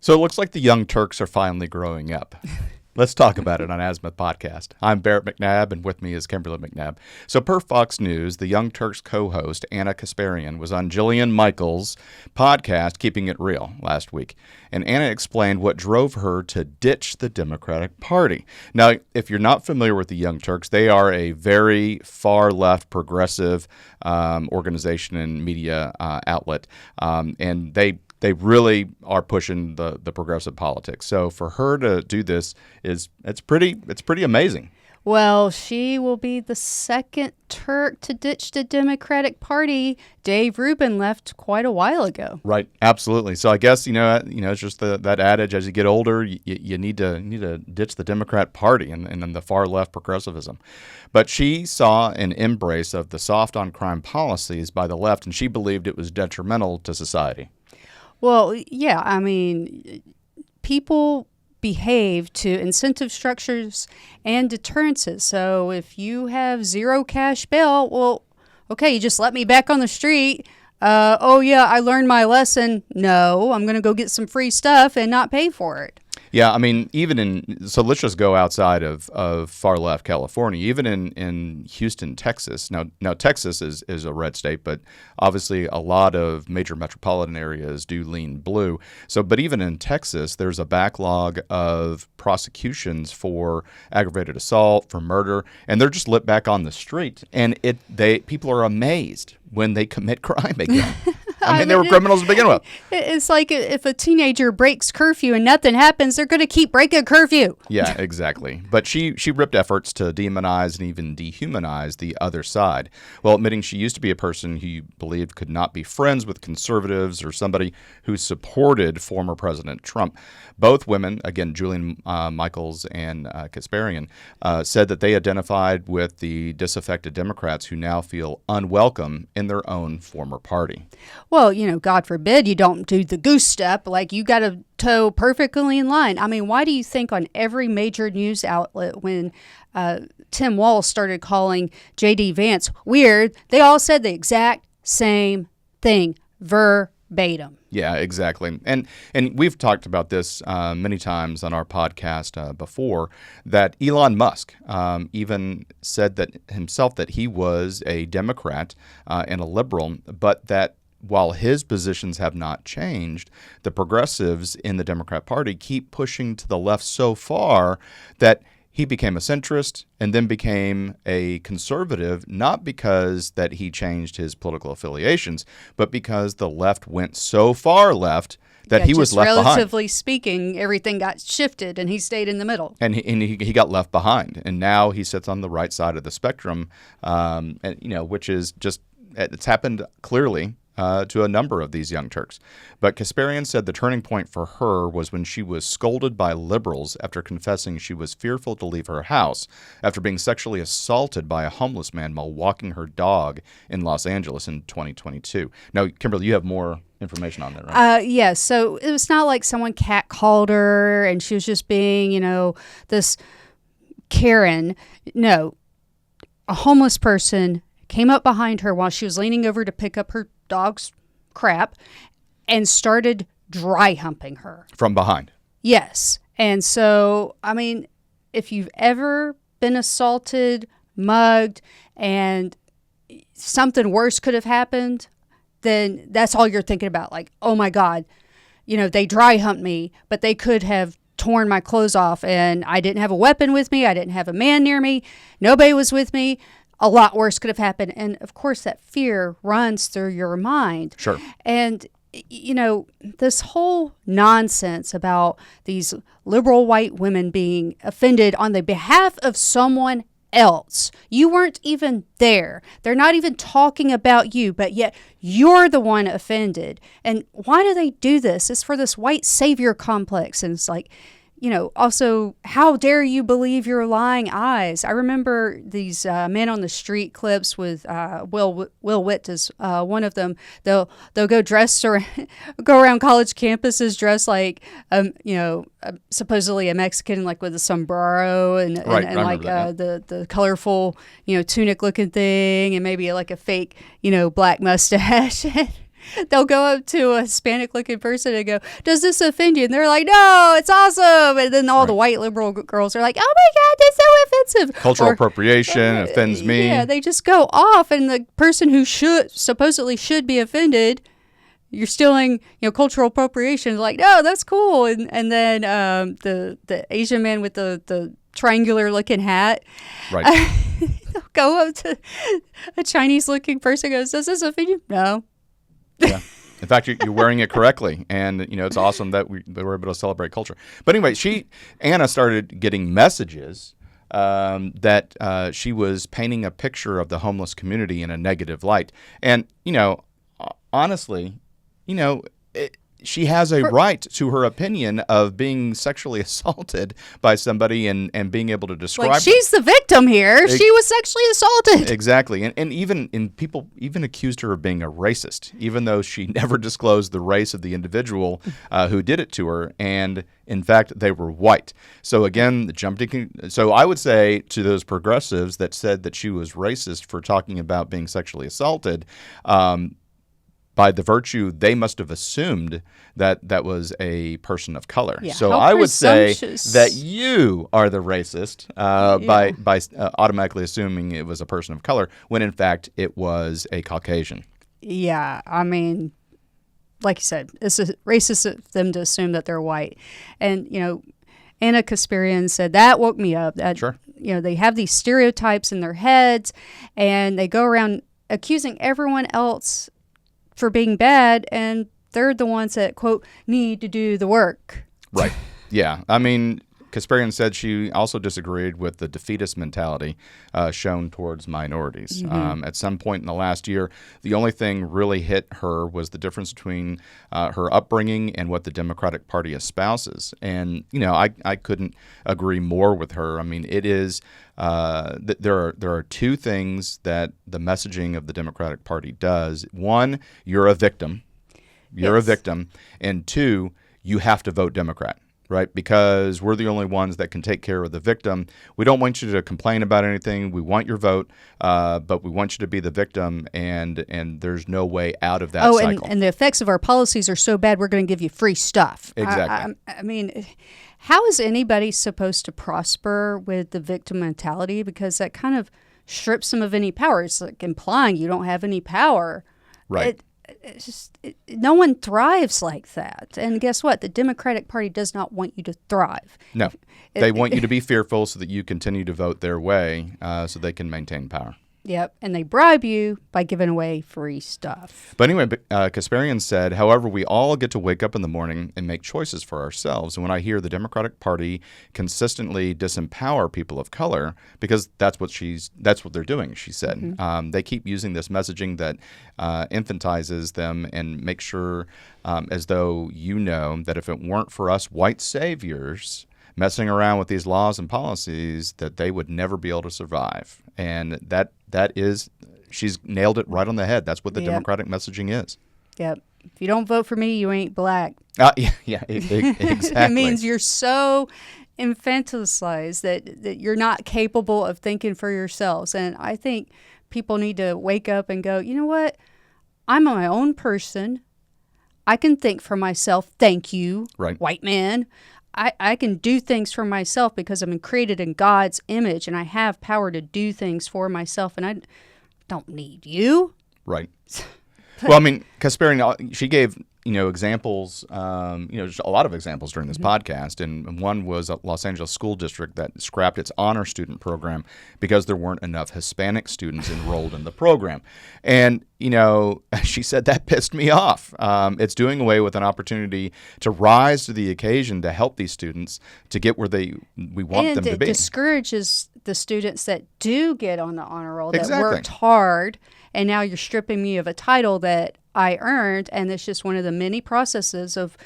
So it looks like the Young Turks are finally growing up. Let's talk about it on Azimuth Podcast. I'm Barrett McNabb, and with me is Kimberly McNabb. So per Fox News, the Young Turks co-host, Anna Kasparian, was on Jillian Michaels' podcast, Keeping It Real, last week. And Anna explained what drove her to ditch the Democratic Party. Now, if you're not familiar with the Young Turks, they are a very far-left, progressive organization and media outlet. And they really are pushing the progressive politics. So for her to do this it's pretty amazing. Well, she will be the second Turk to ditch the Democratic Party. Dave Rubin left quite a while ago. Right, absolutely. So I guess it's just that adage: as you get older, you need to ditch the Democrat Party and then the far left progressivism. But she saw an embrace of the soft on crime policies by the left, and she believed it was detrimental to society. Well, yeah, I mean, people behave to incentive structures and deterrences. So if you have zero cash bail, well, okay, you just let me back on the street. Oh, yeah, I learned my lesson. No, I'm going to go get some free stuff and not pay for it. Yeah, I mean, so let's just go outside of far left California, even in Houston, Texas. Now Texas is a red state, but obviously a lot of major metropolitan areas do lean blue. So, but even in Texas, there's a backlog of prosecutions for aggravated assault, for murder, and they're just let back on the street. And people are amazed when they commit crime again. I mean, they were criminals to begin with. It's like if a teenager breaks curfew and nothing happens, they're going to keep breaking curfew. Yeah, exactly. But she ripped efforts to demonize and even dehumanize the other side, while admitting she used to be a person who believed could not be friends with conservatives or somebody who supported former President Trump. Both women, again, Jillian Michaels and Kasparian, said that they identified with the disaffected Democrats who now feel unwelcome in their own former party. Well, God forbid you don't do the goose step. Like, you got to toe perfectly in line. I mean, why do you think on every major news outlet when Tim Walz started calling J.D. Vance weird, they all said the exact same thing, verbatim. Yeah, exactly. And we've talked about this many times on our podcast before, that Elon Musk even said that himself that he was a Democrat and a liberal, but that while his positions have not changed, the progressives in the Democrat Party keep pushing to the left so far that he became a centrist and then became a conservative, not because that he changed his political affiliations, but because the left went so far left that he was left behind. Relatively speaking, everything got shifted and he stayed in the middle. And he got left behind. And now he sits on the right side of the spectrum, which is just, it's happened clearly to a number of these Young Turks. But Kasparian said the turning point for her was when she was scolded by liberals after confessing she was fearful to leave her house after being sexually assaulted by a homeless man while walking her dog in Los Angeles in 2022. Now, Kimberly, you have more information on that, right? Yes. So it was not like someone catcalled her and she was just being, this Karen. No, a homeless person came up behind her while she was leaning over to pick up her dog's crap and started dry humping her. From behind? Yes. And so, I mean, if you've ever been assaulted, mugged, and something worse could have happened, then that's all you're thinking about. Like, oh my God, they dry humped me, but they could have torn my clothes off and I didn't have a weapon with me. I didn't have a man near me. Nobody was with me. A lot worse could have happened. And of course, that fear runs through your mind. Sure. And, this whole nonsense about these liberal white women being offended on the behalf of someone else. You weren't even there. They're not even talking about you, but yet you're the one offended. And why do they do this? It's for this white savior complex. And it's like, also, how dare you believe your lying eyes? I remember these men on the street clips with Will Witt is one of them. They'll go go around college campuses dressed like supposedly a Mexican, like with a sombrero and like the colorful tunic looking thing, and maybe like a fake black mustache. they'll go up to a Hispanic-looking person and go, "Does this offend you?" And they're like, "No, it's awesome." And then all the white liberal girls are like, "Oh my God, that's so offensive." Cultural appropriation offends me. Yeah, they just go off, and the person who supposedly should be offended, you're stealing, cultural appropriation. Is like, "No, that's cool." And then the Asian man with the triangular-looking hat, Right. they'll go up to a Chinese-looking person and goes, "Does this offend you?" No. Yeah. In fact, you're wearing it correctly, and it's awesome that we're able to celebrate culture. But anyway, Anna started getting messages that she was painting a picture of the homeless community in a negative light, and honestly, she has a right to her opinion of being sexually assaulted by somebody and being able to describe. Like, she's the victim here. She was sexually assaulted. Exactly. And even people even accused her of being a racist, even though she never disclosed the race of the individual who did it to her. And in fact, they were white. So again, so I would say to those progressives that said that she was racist for talking about being sexually assaulted, by the virtue, they must have assumed that was a person of color. Yeah, so how I would say presumptuous. that you are the racist by automatically assuming it was a person of color, when in fact it was a Caucasian. Yeah, I mean, like you said, it's racist of them to assume that they're white. And, Anna Kasparian said, that woke me up. That, Sure. They have these stereotypes in their heads, and they go around accusing everyone else for being bad, and they're the ones that, quote, need to do the work. Right. Yeah. I mean, Kasparian said she also disagreed with the defeatist mentality shown towards minorities. Mm-hmm. At some point in the last year, the only thing really hit her was the difference between her upbringing and what the Democratic Party espouses. And, I couldn't agree more with her. I mean, it is there are two things that the messaging of the Democratic Party does. One, you're a victim. You're a victim. And two, you have to vote Democrat. Right, because we're the only ones that can take care of the victim. We don't want you to complain about anything. We want your vote, but we want you to be the victim, and there's no way out of that cycle. And the effects of our policies are so bad, we're going to give you free stuff. Exactly. I mean, how is anybody supposed to prosper with the victim mentality? Because that kind of strips them of any power. It's like implying you don't have any power. Right. No one thrives like that. And guess what? The Democratic Party does not want you to thrive. No. They want you to be fearful so that you continue to vote their way so they can maintain power. Yep, and they bribe you by giving away free stuff. But anyway, Kasparian said, however, we all get to wake up in the morning and make choices for ourselves. And when I hear the Democratic Party consistently disempower people of color, because that's what they're doing, she said. Mm-hmm. They keep using this messaging that infantizes them and makes sure as though that if it weren't for us white saviors messing around with these laws and policies, that they would never be able to survive. And she's nailed it right on the head. That's what the Democratic messaging is. Yep. If you don't vote for me, you ain't black. Exactly. It means you're so infantilized that you're not capable of thinking for yourselves. And I think people need to wake up and go, you know what? I'm my own person. I can think for myself. Thank you, right, white man. I can do things for myself because I'm created in God's image, and I have power to do things for myself, and I don't need you. Right. Well, I mean, Kasparian, she gave examples, just a lot of examples during this podcast, and one was a Los Angeles school district that scrapped its honor student program because there weren't enough Hispanic students enrolled in the program. And, she said that pissed me off. It's doing away with an opportunity to rise to the occasion to help these students to get where we want them to be. And it discourages the students that do get on the honor roll, that Exactly. worked hard, and now you're stripping me of a title that I earned, and it's just one of the many processes of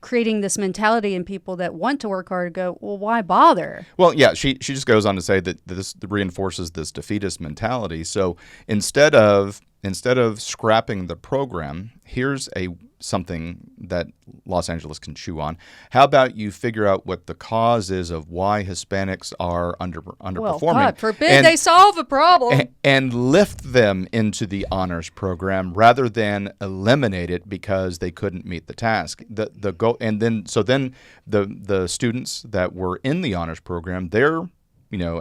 creating this mentality in people that want to work hard to go, well, why bother? Well, yeah, she just goes on to say that this reinforces this defeatist mentality. So instead of instead of scrapping the program, here's something that Los Angeles can chew on. How about you figure out what the cause is of why Hispanics are underperforming? Well, God forbid they solve a problem. And lift them into the honors program rather than eliminate it because they couldn't meet the task. The goal, and then the students that were in the honors program, they're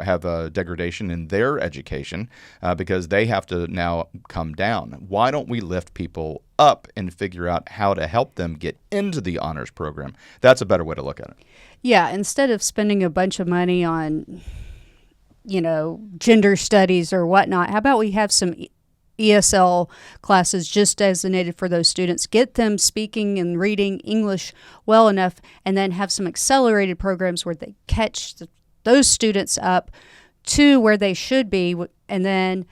have a degradation in their education because they have to now come down. Why don't we lift people up and figure out how to help them get into the honors program? That's a better way to look at it. Yeah, instead of spending a bunch of money on, gender studies or whatnot, how about we have some ESL classes just designated for those students, get them speaking and reading English well enough, and then have some accelerated programs where they catch those students up to where they should be, and then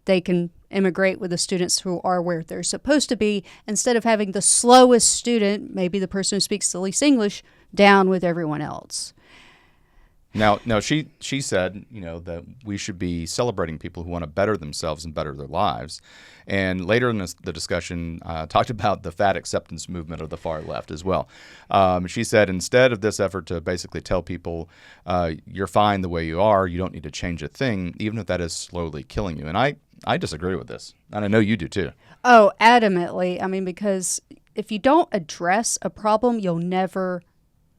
they can immigrate with the students who are where they're supposed to be, instead of having the slowest student, maybe the person who speaks the least English, down with everyone else. Now, she said, that we should be celebrating people who want to better themselves and better their lives. And later in the discussion, talked about the fat acceptance movement of the far left as well. She said instead of this effort to basically tell people you're fine the way you are, you don't need to change a thing, even if that is slowly killing you. And I disagree with this. And I know you do too. Oh, adamantly. I mean, because if you don't address a problem, you'll never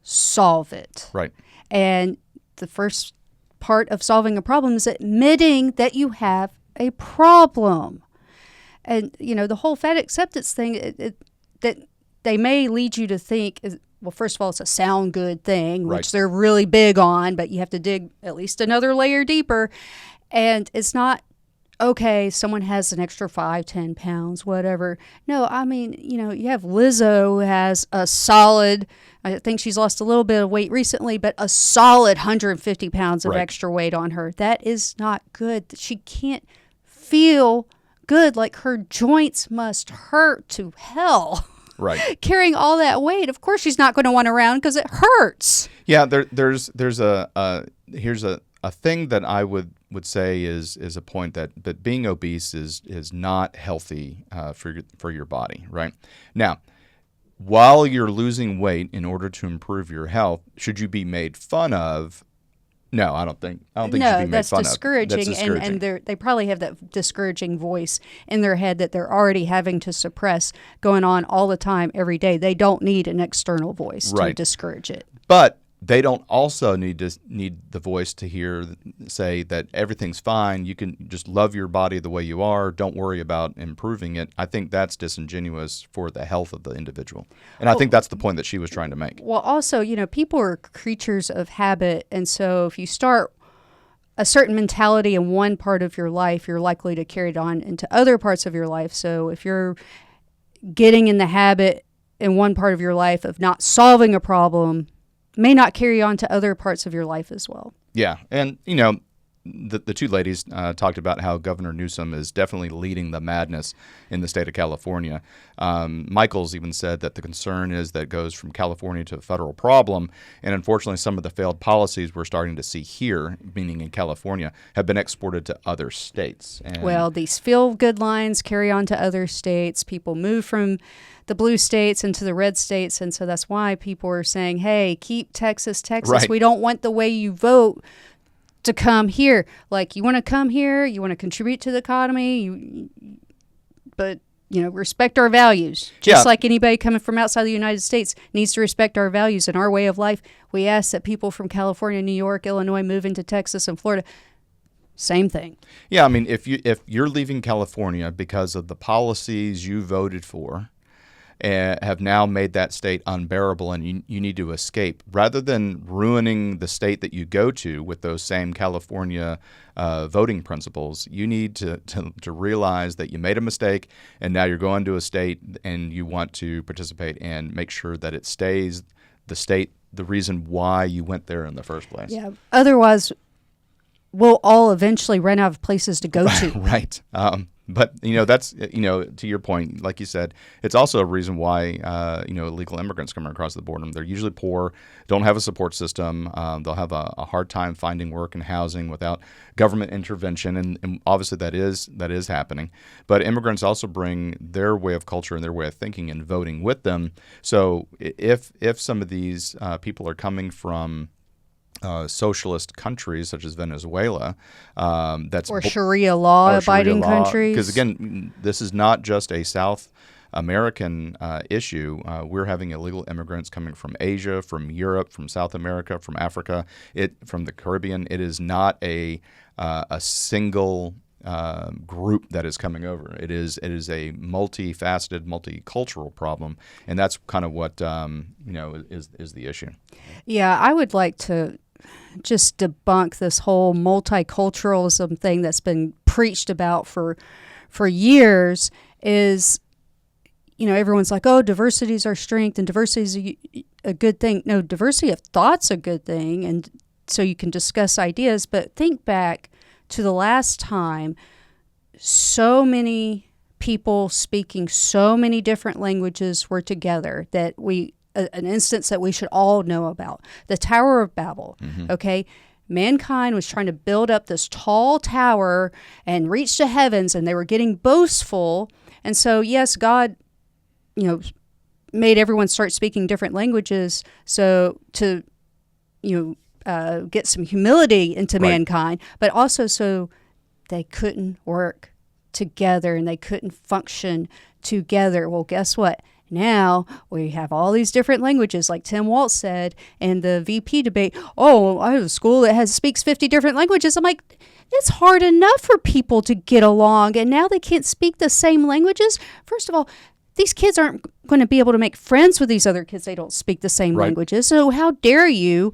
solve it. Right. And the first part of solving a problem is admitting that you have a problem. And, the whole fat acceptance thing, that they may lead you to think, well, first of all, it's a sound good thing, which they're really big on, but you have to dig at least another layer deeper. And it's not, okay, someone has an extra 5, 10 pounds, whatever. No, I mean, you have Lizzo who has a solid, I think she's lost a little bit of weight recently, but a solid 150 pounds of extra weight on her. That is not good. She can't feel good. Like, her joints must hurt to hell. Right. Carrying all that weight. Of course she's not going to want around because it hurts. Yeah, here's a thing that I would say is a point that being obese is not healthy for your body, right? Now, while you're losing weight in order to improve your health, should you be made fun of? No, I don't think you should be made fun of. That's discouraging. And they probably have that discouraging voice in their head that they're already having to suppress going on all the time, every day. They don't need an external voice to discourage it. But they don't also need the voice to say that everything's fine. You can just love your body the way you are. Don't worry about improving it. I think that's disingenuous for the health of the individual. And I think that's the point that she was trying to make. Well, also, people are creatures of habit. And so if you start a certain mentality in one part of your life, you're likely to carry it on into other parts of your life. So if you're getting in the habit in one part of your life of not solving a problem, may not carry on to other parts of your life as well. Yeah. And, the two ladies talked about how Governor Newsom is definitely leading the madness in the state of California. Michaels even said that the concern is that it goes from California to a federal problem. And unfortunately, some of the failed policies we're starting to see here, meaning in California, have been exported to other states. Well, these feel-good lines carry on to other states. People move from the blue states into the red states. And so that's why people are saying, hey, keep Texas, Texas. Right. We don't want the way you vote to come here. Like, you want to come here, you want to contribute to the economy, but respect our values. Just like anybody coming from outside the United States needs to respect our values and our way of life. We ask that people from California, New York, Illinois move into Texas and Florida. Same thing. Yeah, I mean, if you're leaving California because of the policies you voted for, have now made that state unbearable and you need to escape. Rather than ruining the state that you go to with those same California voting principles, you need to realize that you made a mistake and now you're going to a state and you want to participate and make sure that it stays the state, the reason why you went there in the first place. Yeah. Otherwise, we'll all eventually run out of places to go to. Right. But, that's, to your point, like you said, it's also a reason why, illegal immigrants coming across the border, they're usually poor, don't have a support system. They'll have a hard time finding work and housing without government intervention. And obviously that is happening. But immigrants also bring their way of culture and their way of thinking and voting with them. So if some of these people are coming from socialist countries such as Venezuela, or Sharia law abiding countries. Because again, this is not just a South American issue. We're having illegal immigrants coming from Asia, from Europe, from South America, from Africa, from the Caribbean. It is not a single group that is coming over. It is a multifaceted, multicultural problem, and that's kind of what is the issue. Yeah, I would like to just debunk this whole multiculturalism thing that's been preached about for years. Is everyone's like, oh, diversity is our strength and diversity is a good thing. No, diversity of thought's a good thing, and so you can discuss ideas. But think back to the last time so many people speaking so many different languages were together, that an instance that we should all know about, the Tower of Babel. Mm-hmm. Okay, mankind was trying to build up this tall tower and reach the heavens, and they were getting boastful. And so, yes, God, made everyone start speaking different languages, so to get some humility into mankind, but also so they couldn't work together and they couldn't function together. Well, guess what? Now we have all these different languages, like Tim Waltz said in the VP debate. Oh, I have a school that speaks 50 different languages. I'm like, it's hard enough for people to get along, and now they can't speak the same languages. First of all, these kids aren't going to be able to make friends with these other kids. They don't speak the same languages. So how dare you,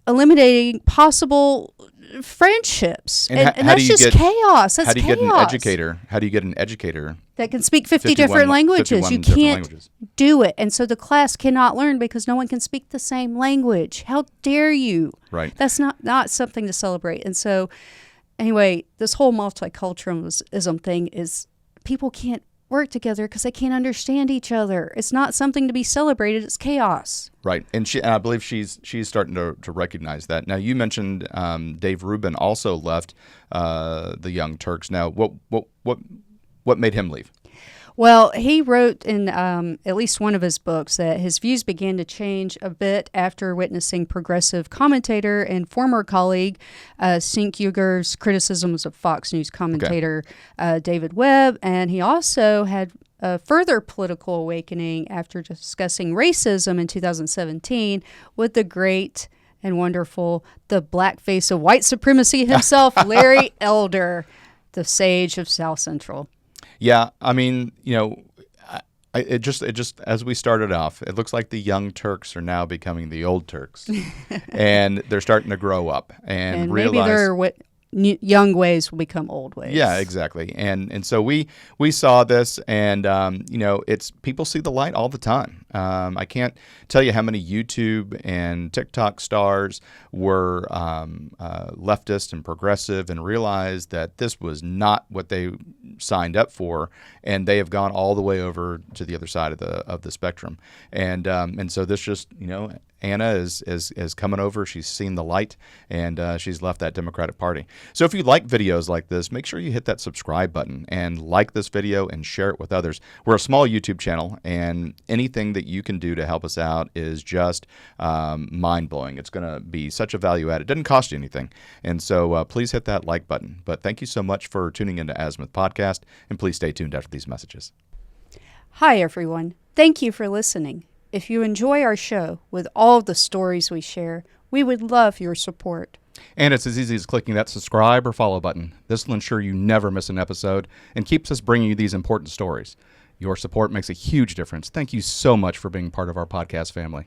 eliminating possible friendships? And that's just chaos. That's chaos. How do you get an educator? How do you get an educator that can speak 50 different languages? You can't do it. And so the class cannot learn because no one can speak the same language. How dare you? Right. That's not something to celebrate. And so anyway, this whole multiculturalism thing is people can't work together because they can't understand each other. It's not something to be celebrated. It's chaos. Right, and I believe she's starting to recognize that. Now, you mentioned Dave Rubin also left the Young Turks. Now, what made him leave? Well, he wrote in at least one of his books that his views began to change a bit after witnessing progressive commentator and former colleague Cenk Uyghur's criticisms of Fox News commentator David Webb. And he also had a further political awakening after discussing racism in 2017 with the great and wonderful, the black face of white supremacy himself, Larry Elder, the sage of South Central. Yeah, I mean, it just as we started off, it looks like the Young Turks are now becoming the old Turks, and they're starting to grow up and realize maybe their young ways will become old ways. Yeah, exactly. And so we saw this, and it's people see the light all the time. I can't tell you how many YouTube and TikTok stars were leftist and progressive and realized that this was not what they signed up for, and they have gone all the way over to the other side of the spectrum. And so this just Anna is coming over. She's seen the light, and she's left that Democratic Party. So if you like videos like this, make sure you hit that subscribe button and like this video and share it with others. We're a small YouTube channel, and anything that you can do to help us out is just mind-blowing. It's going to be such a value add. It doesn't cost you anything. And so please hit that like button. But thank you so much for tuning into Azimuth Podcast, and please stay tuned after these messages. Hi, everyone. Thank you for listening. If you enjoy our show with all the stories we share, we would love your support. And it's as easy as clicking that subscribe or follow button. This will ensure you never miss an episode and keeps us bringing you these important stories. Your support makes a huge difference. Thank you so much for being part of our podcast family.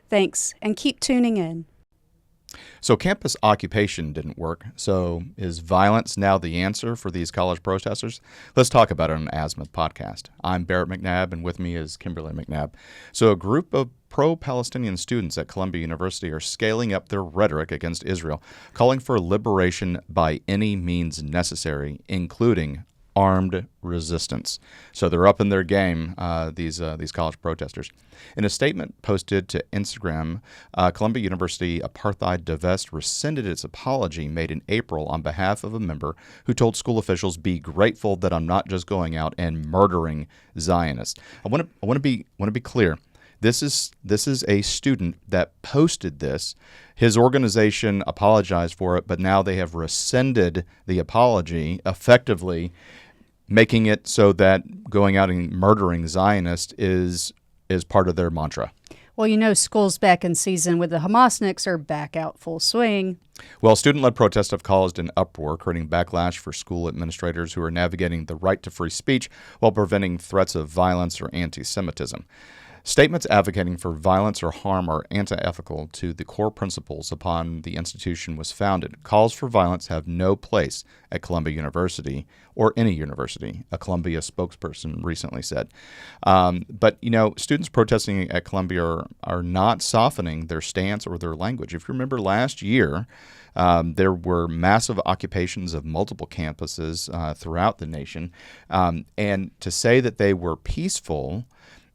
Thanks, and keep tuning in. So campus occupation didn't work. So is violence now the answer for these college protesters? Let's talk about it on an Azimuth Podcast. I'm Barrett McNabb, and with me is Kimberly McNabb. So a group of pro-Palestinian students at Columbia University are scaling up their rhetoric against Israel, calling for liberation by any means necessary, including armed resistance. So they're up in their game, these college protesters. In a statement posted to Instagram, Columbia University Apartheid Divest rescinded its apology made in April on behalf of a member who told school officials, "Be grateful that I'm not just going out and murdering Zionists." I want to be clear. This is a student that posted this. His organization apologized for it, but now they have rescinded the apology, effectively making it so that going out and murdering Zionists is part of their mantra. Well, school's back in season with the Hamasniks are back out full swing. Well, student-led protests have caused an uproar, creating backlash for school administrators who are navigating the right to free speech while preventing threats of violence or anti-Semitism. Statements advocating for violence or harm are anti-ethical to the core principles upon the institution was founded. Calls for violence have no place at Columbia University or any university, a Columbia spokesperson recently said. But students protesting at Columbia are not softening their stance or their language. If you remember last year, there were massive occupations of multiple campuses throughout the nation. And to say that they were peaceful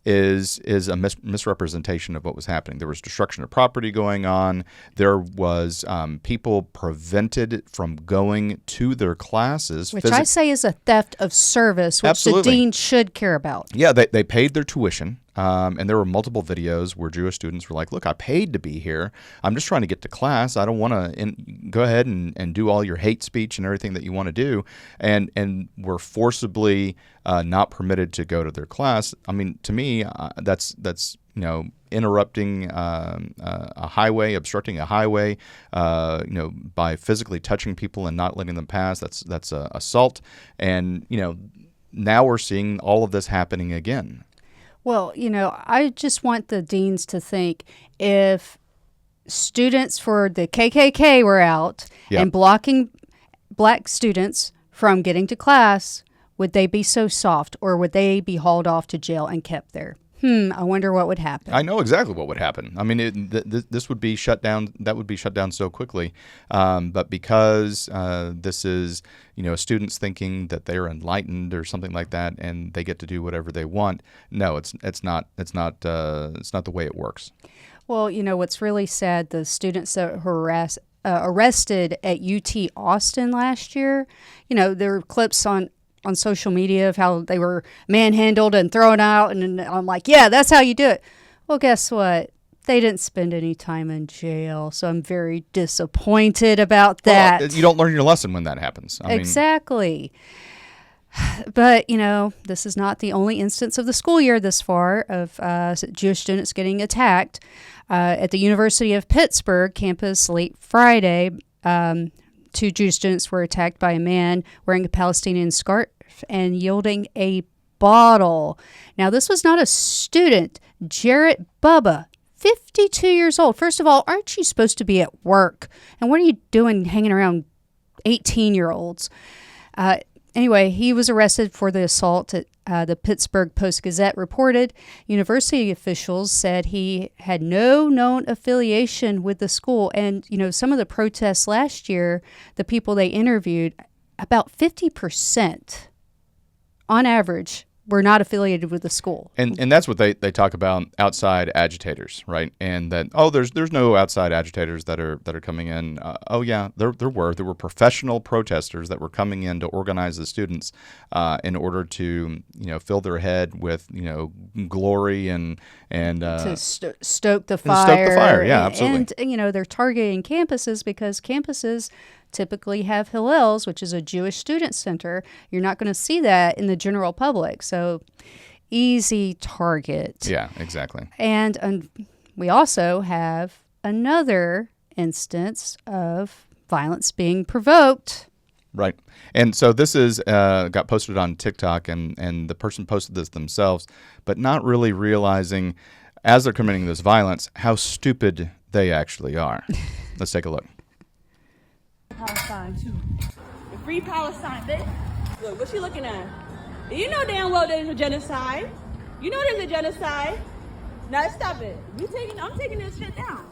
is a misrepresentation of what was happening. There was destruction of property going on. There was people prevented from going to their classes. Which I say is a theft of service, which Absolutely. the dean should care about. Yeah, they paid their tuition. And there were multiple videos where Jewish students were like, "Look, I paid to be here. I'm just trying to get to class. I don't want to go ahead and do all your hate speech and everything that you want to do." And were forcibly not permitted to go to their class. I mean, to me, that's interrupting a highway, obstructing a highway, by physically touching people and not letting them pass. That's assault. And now we're seeing all of this happening again. Well, I just want the deans to think if students for the KKK were out and blocking black students from getting to class, would they be so soft, or would they be hauled off to jail and kept there? I wonder what would happen. I know exactly what would happen. I mean, this would be shut down. That would be shut down so quickly. But because this is, students thinking that they're enlightened or something like that, and they get to do whatever they want. No, it's not the way it works. Well, what's really sad, the students that were arrested at UT Austin last year, there were clips on social media of how they were manhandled and thrown out. And I'm like, yeah, that's how you do it. Well, guess what? They didn't spend any time in jail. So I'm very disappointed about that. Well, you don't learn your lesson when that happens. Exactly. But, this is not the only instance of the school year this far of Jewish students getting attacked. At the University of Pittsburgh campus late Friday, 2 Jewish students were attacked by a man wearing a Palestinian scarf and yielding a bottle. Now, this was not a student. Jarrett Bubba, 52 years old. First of all, aren't you supposed to be at work? And what are you doing hanging around 18-year-olds? Anyway, he was arrested for the assault. The Pittsburgh Post-Gazette reported. University officials said he had no known affiliation with the school. And, some of the protests last year, the people they interviewed, about 50% on average were not affiliated with the school. And that's what they talk about, outside agitators, right? And that, there's no outside agitators that are coming in. There were professional protesters that were coming in to organize the students in order to fill their head with glory and to stoke the And fire. stoke the fire, yeah, absolutely. And they're targeting campuses because campuses typically have Hillel's, which is a Jewish student center. You're not going to see that in the general public. So easy target. Yeah, exactly. And we also have another instance of violence being provoked. Right. And so this is got posted on TikTok, and the person posted this themselves, but not really realizing, as they're committing this violence, how stupid they actually are. Let's take a look. Palestine too. Free Palestine, bitch. Look, what you looking at? You know damn well there's a genocide. You know there's a genocide. Now stop it. I'm taking this shit down.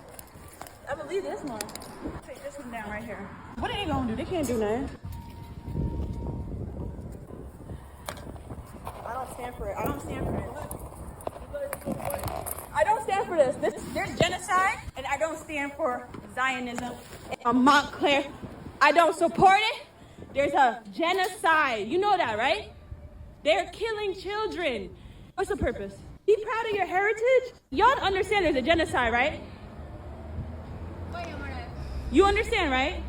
I believe this one. Take this one down right here. What are they gonna do? They can't do nothing. I don't stand for it. I don't stand for it. I don't stand for this. There's genocide, and I don't stand for Zionism. Montclair, I don't support it. There's a genocide. You know that, right? They're killing children. What's the purpose? Be proud of your heritage. Y'all understand there's a genocide, right? You understand, right?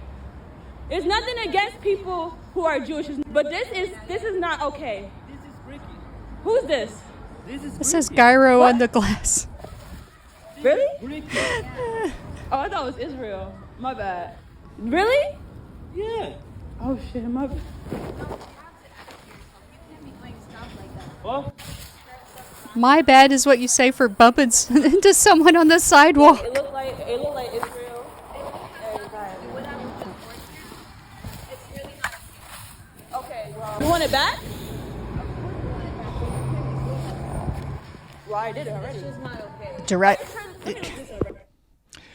There's nothing against people who are Jewish, but this is not okay. This is Ricky. Who's this? This is gyro What? on the glass. Really? Ricky. Oh, I thought it was Israel. My bad. Really? Yeah. Oh shit, my bad. Well, My bad is what you say for bumping into someone on the sidewalk. It looked like Israel. Okay, well. You want it back? Well, I did it already. Direct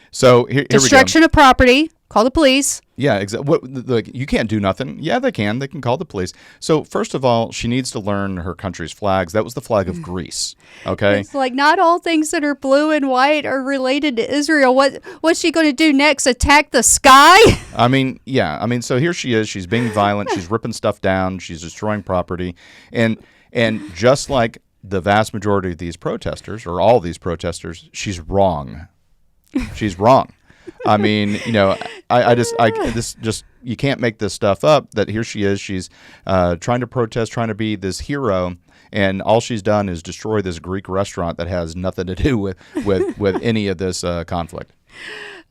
So here we go. destruction of property. Call the police. Yeah, exactly. Like, you can't do nothing. Yeah, they can. They can call the police. So first of all, she needs to learn her country's flags. That was the flag of Greece. Okay. It's like not all things that are blue and white are related to Israel. What's she going to do next? Attack the sky? I mean, yeah. I mean, so here she is. She's being violent. She's ripping stuff down. She's destroying property, and just like the vast majority of these protesters, or all these protesters, she's wrong. She's wrong. I mean, you know, you can't make this stuff up. That here she is. She's trying to protest, trying to be this hero, and all she's done is destroy this Greek restaurant that has nothing to do with any of this conflict.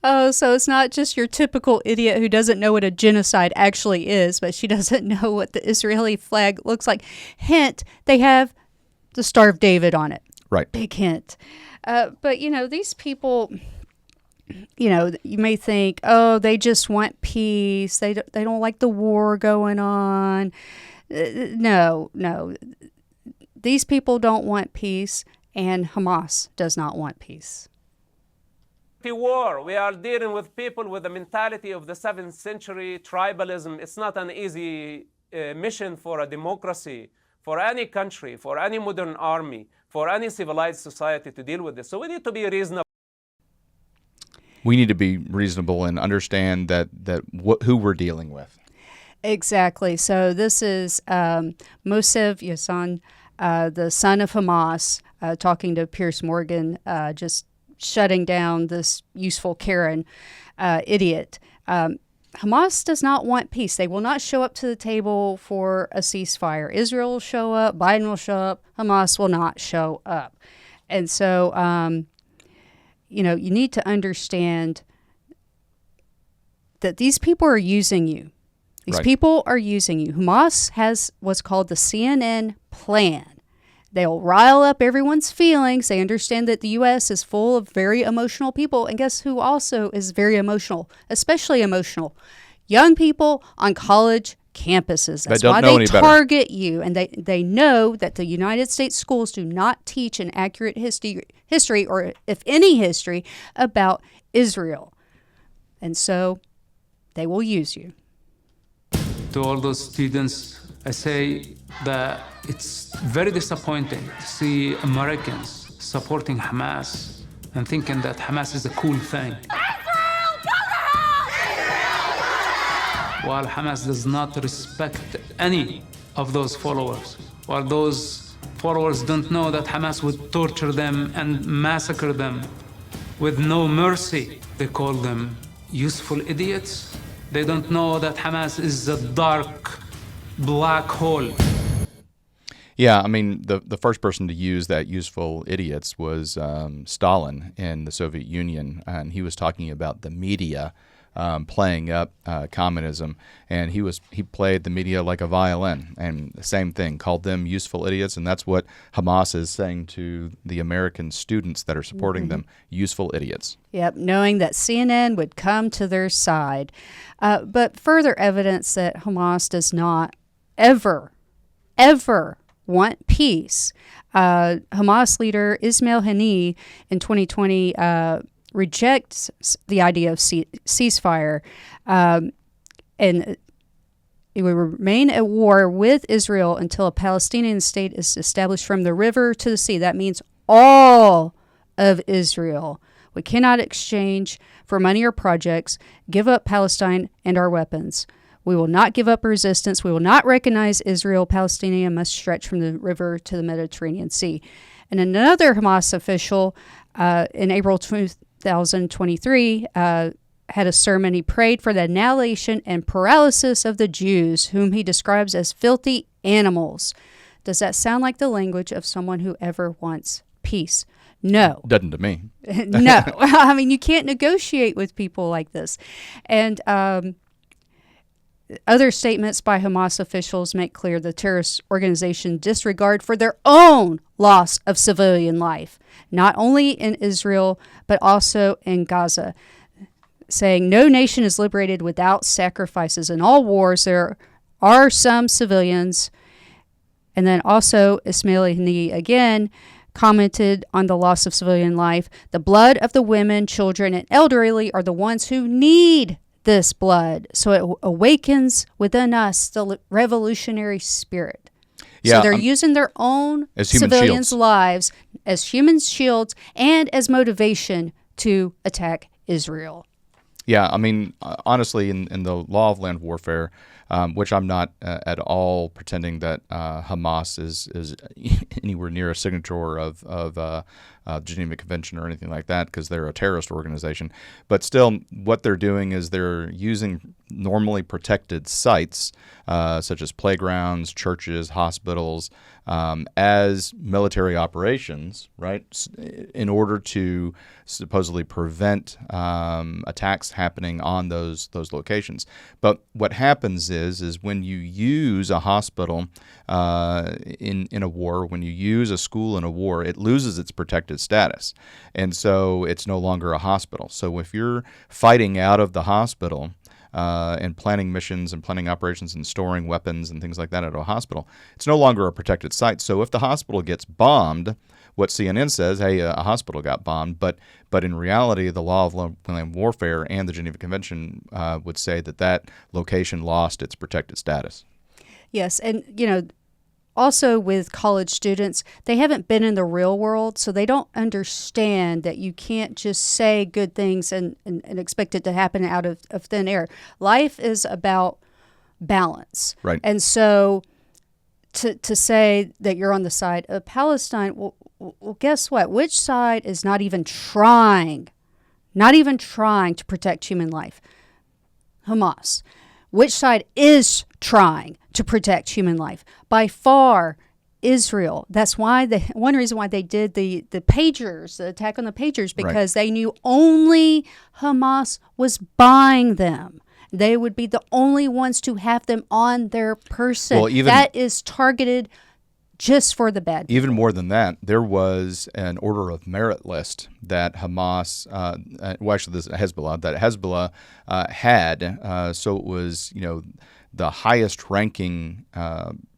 Oh, so it's not just your typical idiot who doesn't know what a genocide actually is, but she doesn't know what the Israeli flag looks like. Hint, they have the Star of David on it. Right. Big hint. But, you know, these people, you know, you may think, oh, they just want peace. They don't like the war going on. No. These people don't want peace, and Hamas does not want peace. War. We are dealing with people with the mentality of the 7th century tribalism. It's not an easy mission for a democracy, for any country, for any modern army, for any civilized society to deal with this. So we need to be reasonable. We need to be reasonable and understand who we're dealing with. Exactly. So this is Moshe Yasson, the son of Hamas, talking to Piers Morgan, just shutting down this useful Karen idiot. Hamas does not want peace. They will not show up to the table for a ceasefire. Israel will show up, Biden will show up, Hamas will not show up. And so, you know, you need to understand that these people are using you. These Right. people are using you. Hamas has what's called the CNN plan. They'll rile up everyone's feelings. They understand that the U.S. is full of very emotional people. And guess who also is very emotional, especially emotional? Young people on college campuses. That's don't why know they any better. target you. And they know that the United States schools do not teach an accurate history, or if any history, about Israel. And so they will use you. To all those students, I say that it's very disappointing to see Americans supporting Hamas and thinking that Hamas is a cool thing. While Hamas does not respect any of those followers, while those followers don't know that Hamas would torture them and massacre them with no mercy, they call them useful idiots. They don't know that Hamas is a dark, black hole. Yeah, I mean, the first person to use that useful idiots was Stalin in the Soviet Union, and he was talking about the media playing up communism, and he played the media like a violin, and the same thing, called them useful idiots, and that's what Hamas is saying to the American students that are supporting them, useful idiots. Yep, knowing that CNN would come to their side. But further evidence that Hamas does not ever want peace. Hamas leader Ismail Haniyeh in 2020 rejects the idea of ceasefire, and it will remain at war with Israel until a Palestinian state is established from the river to the sea. That means all of Israel. We cannot exchange for money or projects, give up Palestine and our weapons. We will not give up resistance. We will not recognize Israel. Palestinian must stretch from the river to the Mediterranean Sea. And another Hamas official in April 2023 had a sermon. He prayed for the annihilation and paralysis of the Jews, whom he describes as filthy animals. Does that sound like the language of someone who ever wants peace? No. Doesn't to me. No. I mean, you can't negotiate with people like this. And other statements by Hamas officials make clear the terrorist organization disregard for their own loss of civilian life, not only in Israel, but also in Gaza, saying no nation is liberated without sacrifices. In all wars, there are some civilians. And then also Ismail Haniyeh again commented on the loss of civilian life. The blood of the women, children, and elderly are the ones who need this blood. So it awakens within us the revolutionary spirit. Yeah, so they're using their own as human civilians' shields. lives as human shields and as motivation to attack Israel. Yeah, I mean, honestly, in the law of land warfare, which I'm not at all pretending that Hamas is anywhere near a signature of the Geneva Convention or anything like that, because they're a terrorist organization. But still, what they're doing is they're using normally protected sites, such as playgrounds, churches, hospitals, as military operations, right, in order to supposedly prevent attacks happening on those locations. But what happens is when you use a hospital in a war, when you use a school in a war, it loses its protected status, and so it's no longer a hospital. So if you're fighting out of the hospital and planning missions and planning operations and storing weapons and things like that at a hospital, it's no longer a protected site. So if the hospital gets bombed, what CNN says, hey, a hospital got bombed, but in reality, the law of land warfare and the Geneva Convention would say that location lost its protected status. Yes, and also with college students, they haven't been in the real world, so they don't understand that you can't just say good things and expect it to happen out of thin air. Life is about balance. Right. And so to say that you're on the side of Palestine, well, guess what? Which side is not even trying to protect human life? Hamas. Which side is trying to protect human life? By far, Israel. That's why one reason why they did the pagers, the attack on the pagers, because they knew only Hamas was buying them. They would be the only ones to have them on their person. Well, that is targeted just for the bad. Even more than that, there was an order of merit list that Hamas, this is Hezbollah, that Hezbollah had. So it was, the highest ranking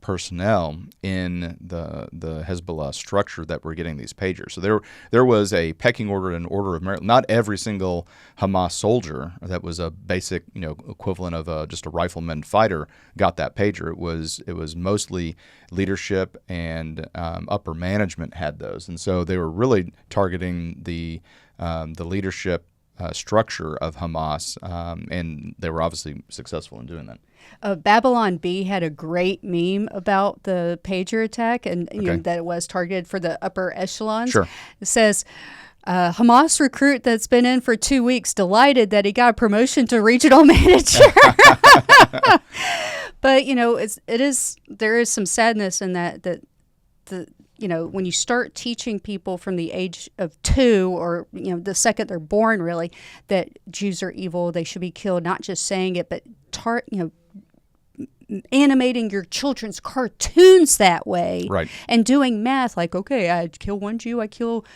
personnel in the Hezbollah structure that were getting these pagers. So there was a pecking order and order of merit. Not every single Hamas soldier that was a basic, equivalent of just a rifleman fighter got that pager. It was mostly leadership and upper management had those, and so they were really targeting the leadership structure of Hamas, and they were obviously successful in doing that. Babylon Bee had a great meme about the pager attack, and that it was targeted for the upper echelons. Sure. It says, Hamas recruit that's been in for 2 weeks delighted that he got a promotion to regional manager. But there is some sadness in that when you start teaching people from the age of 2 or the second they're born, really, that Jews are evil, they should be killed, not just saying it, but animating your children's cartoons that way, right, and doing math like, okay, I kill one Jew, I kill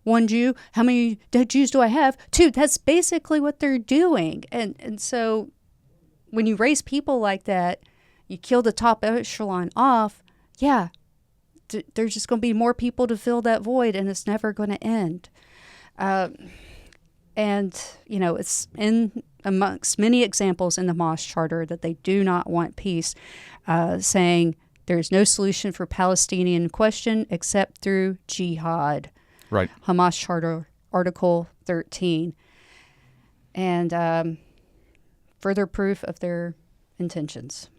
one Jew, how many dead Jews do I have? 2. That's basically what they're doing. And so when you raise people like that, you kill the top echelon off, yeah, there's just going to be more people to fill that void, and it's never going to end. And, it's in amongst many examples in the Hamas Charter that they do not want peace, saying there is no solution for Palestinian question except through jihad. Right. Hamas Charter, Article 13. And further proof of their intentions.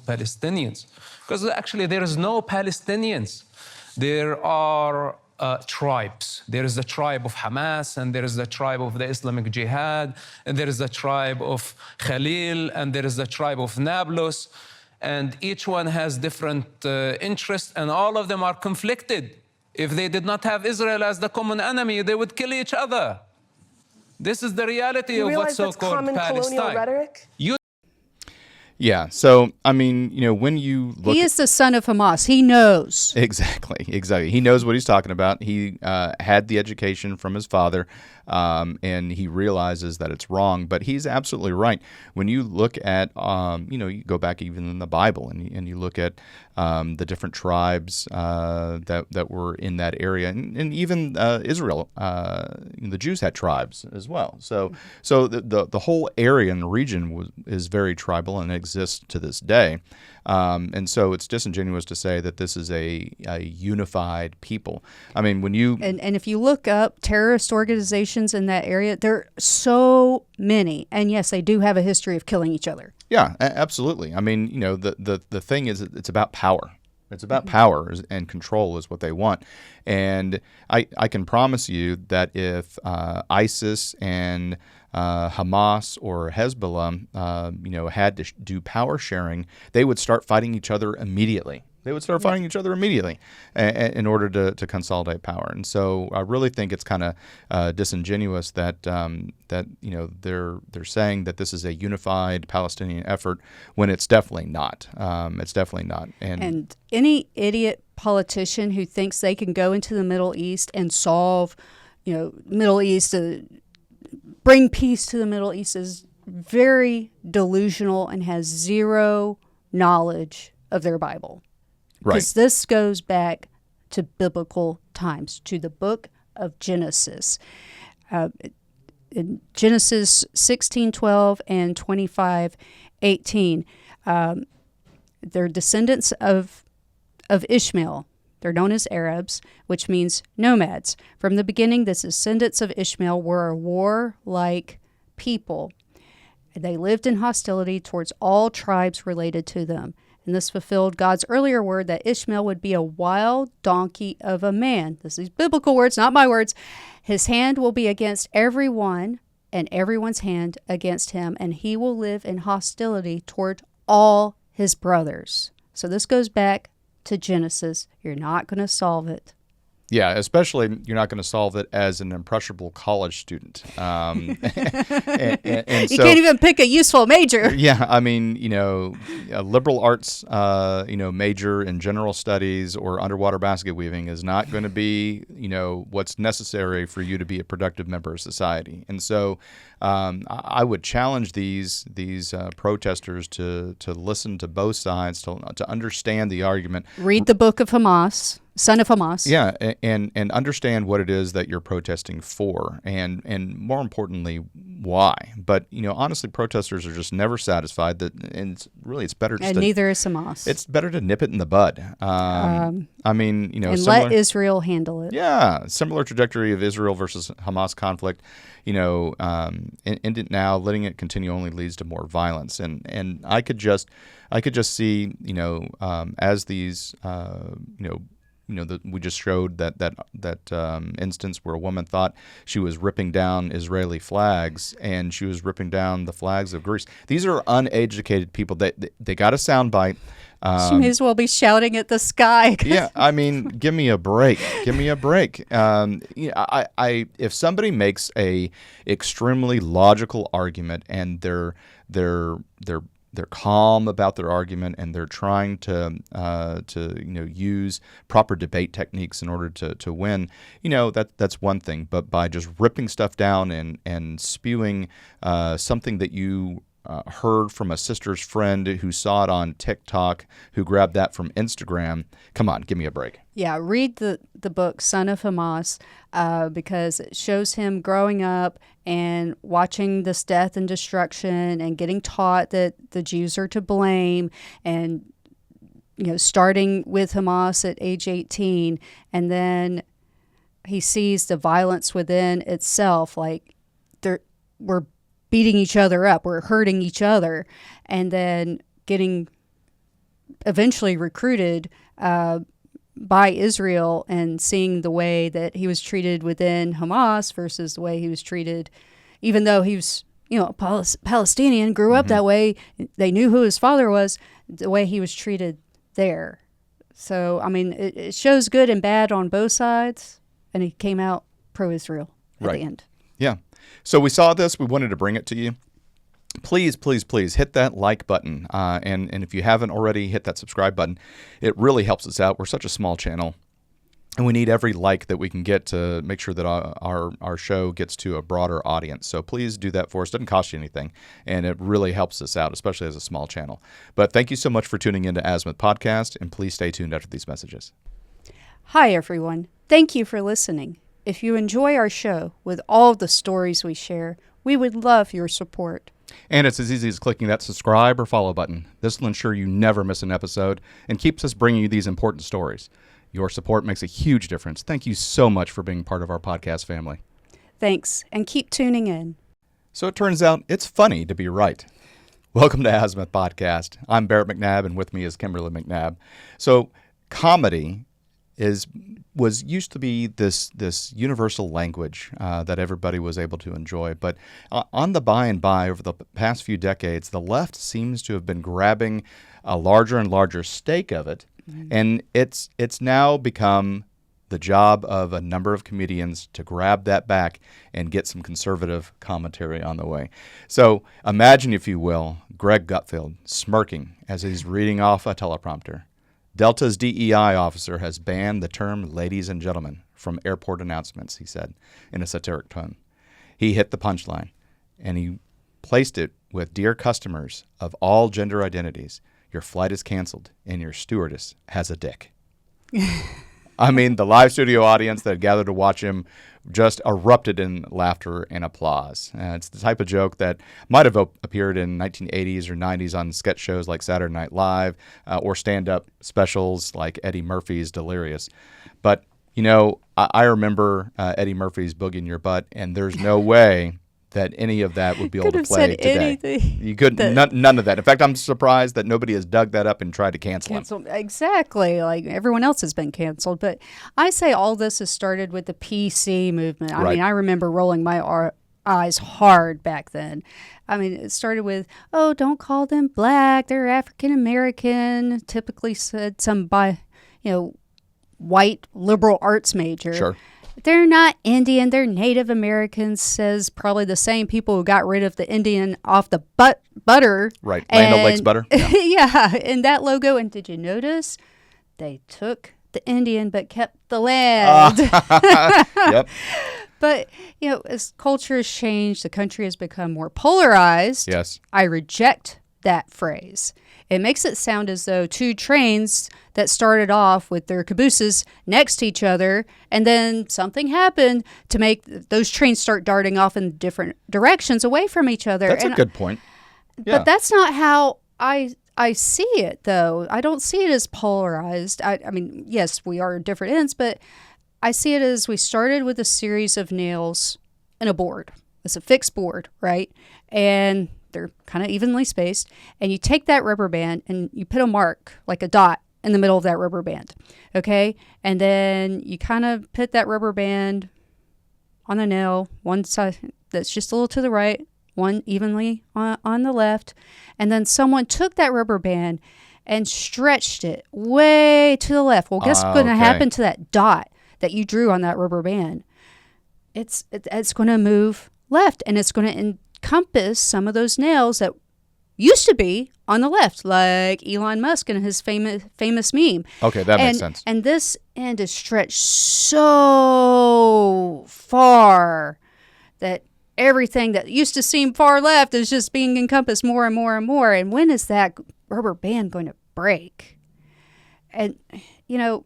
Palestinians. Because actually there is no Palestinians. There are tribes. There is the tribe of Hamas, and there is the tribe of the Islamic Jihad, and there is the tribe of Khalil, and there is the tribe of Nablus, and each one has different interests, and all of them are conflicted. If they did not have Israel as the common enemy, they would kill each other. This is the reality of what's so-called Palestine. Rhetoric? Yeah. So, I mean, when you look... He is the son of Hamas. He knows. Exactly. He knows what he's talking about. He had the education from his father, and he realizes that it's wrong. But he's absolutely right. When you look at, you go back even in the Bible, and you look at the different tribes that were in that area, and even Israel, the Jews had tribes as well. So the whole area and region is very tribal and exists to this day. And so it's disingenuous to say that this is a unified people. I mean, when you... And if you look up terrorist organizations in that area, there are so many. And yes, they do have a history of killing each other. Yeah, absolutely. I mean, the thing is, it's about power. It's about power and control is what they want. And I can promise you that if ISIS and Hamas or Hezbollah, had to do power sharing, they would start fighting each other immediately. They would start fighting each other immediately in order to consolidate power. And so I really think it's kind of disingenuous that they're saying that this is a unified Palestinian effort when it's definitely not. It's definitely not. And any idiot politician who thinks they can go into the Middle East and solve, Middle East, bring peace to the Middle East is very delusional and has zero knowledge of their Bible. Because this goes back to biblical times, to the book of Genesis. In Genesis 16:12 and 25:18, they're descendants of Ishmael. They're known as Arabs, which means nomads. From the beginning, the descendants of Ishmael were a warlike people. They lived in hostility towards all tribes related to them. And this fulfilled God's earlier word that Ishmael would be a wild donkey of a man. This is biblical words, not my words. His hand will be against everyone, and everyone's hand against him, and he will live in hostility toward all his brothers. So this goes back to Genesis. You're not going to solve it. Yeah, especially you're not going to solve it as an impressionable college student. And you can't even pick a useful major. Yeah, I mean, a liberal arts, major in general studies or underwater basket weaving is not going to be, what's necessary for you to be a productive member of society. And so I would challenge these protesters to listen to both sides, to understand the argument. Read the book of Hamas. Son of Hamas. Yeah, and understand what it is that you're protesting for, and more importantly, why. But honestly, protesters are just never satisfied. And it's better. And neither is Hamas. It's better to nip it in the bud. I mean, and let Israel handle it. Yeah, similar trajectory of Israel versus Hamas conflict. End it now, letting it continue only leads to more violence. And I could just see, as these, we just showed that instance where a woman thought she was ripping down Israeli flags, and she was ripping down the flags of Greece. These are uneducated people. They got a soundbite. She may as well be shouting at the sky. Yeah, I mean, give me a break. Give me a break. If somebody makes a extremely logical argument and they're calm about their argument and they're trying to use proper debate techniques in order to win, that's one thing. But by just ripping stuff down and spewing something that you heard from a sister's friend who saw it on TikTok, who grabbed that from Instagram. Come on, give me a break. Yeah, read the book Son of Hamas because it shows him growing up and watching this death and destruction and getting taught that the Jews are to blame, and starting with Hamas at age 18, and then he sees the violence within itself, like we're beating each other up, we're hurting each other, and then getting eventually recruited by Israel and seeing the way that he was treated within Hamas versus the way he was treated, even though he was, a Palestinian, grew up that way, they knew who his father was, the way he was treated there. So, I mean, it shows good and bad on both sides, and he came out pro-Israel at the end. Yeah. So we saw this. We wanted to bring it to you. Please, please, please hit that like button. And if you haven't already, hit that subscribe button. It really helps us out. We're such a small channel, and we need every like that we can get to make sure that our show gets to a broader audience. So please do that for us. It doesn't cost you anything, and it really helps us out, especially as a small channel. But thank you so much for tuning into Azimuth Podcast, and please stay tuned after these messages. Hi, everyone. Thank you for listening. If you enjoy our show with all the stories we share, we would love your support. And it's as easy as clicking that subscribe or follow button. This will ensure you never miss an episode and keeps us bringing you these important stories. Your support makes a huge difference. Thank you so much for being part of our podcast family. Thanks, and keep tuning in. So it turns out it's funny to be right. Welcome to Azimuth Podcast. I'm Barrett McNabb, and with me is Kimberly McNabb. So comedy used to be this universal language that everybody was able to enjoy. But on the by and by, over the past few decades, the left seems to have been grabbing a larger and larger stake of it. Mm-hmm. And it's now become the job of a number of comedians to grab that back and get some conservative commentary on the way. So imagine, if you will, Greg Gutfeld smirking as he's reading off a teleprompter. Delta's DEI officer has banned the term ladies and gentlemen from airport announcements, he said, in a satiric tone. He hit the punchline, and he placed it with, dear customers of all gender identities, your flight is canceled, and your stewardess has a dick. I mean, the live studio audience that gathered to watch him just erupted in laughter and applause. It's the type of joke that might have appeared in 1980s or 90s on sketch shows like Saturday Night Live or stand-up specials like Eddie Murphy's Delirious. But, I remember Eddie Murphy's Boogie in Your Butt, and there's no way that any of that would be able to play today. Anything. You couldn't. None of that. In fact, I'm surprised that nobody has dug that up and tried to cancel him. Exactly. Like everyone else has been canceled. But I say all this has started with the PC movement. I mean, I remember rolling my eyes hard back then. I mean, it started with, don't call them black. They're African American. Typically said some white liberal arts major. Sure. They're not Indian, they're Native Americans, says probably the same people who got rid of the Indian off the butter. Right, Land O'Lakes butter. Yeah. Yeah, and that logo. And did you notice they took the Indian but kept the land? Yep. But, as culture has changed, the country has become more polarized. Yes. I reject that phrase. It makes it sound as though two trains that started off with their cabooses next to each other, and then something happened to make those trains start darting off in different directions away from each other. That's a good point. Yeah. But that's not how I see it, though. I don't see it as polarized. I mean, yes, we are different ends, but I see it as we started with a series of nails and a board. It's a fixed board, right? And they're kind of evenly spaced. And you take that rubber band and you put a mark, like a dot, in the middle of that rubber band, okay? And then you kind of put that rubber band on the nail, one side that's just a little to the right, one evenly on the left. And then someone took that rubber band and stretched it way to the left. Well, guess what's going to happen to that dot that you drew on that rubber band? It's going to move left, and it's going to encompass some of those nails that used to be on the left, like Elon Musk and his famous meme. Okay, that makes sense. And this end is stretched so far that everything that used to seem far left is just being encompassed more and more and more. And when is that rubber band going to break? And, you know,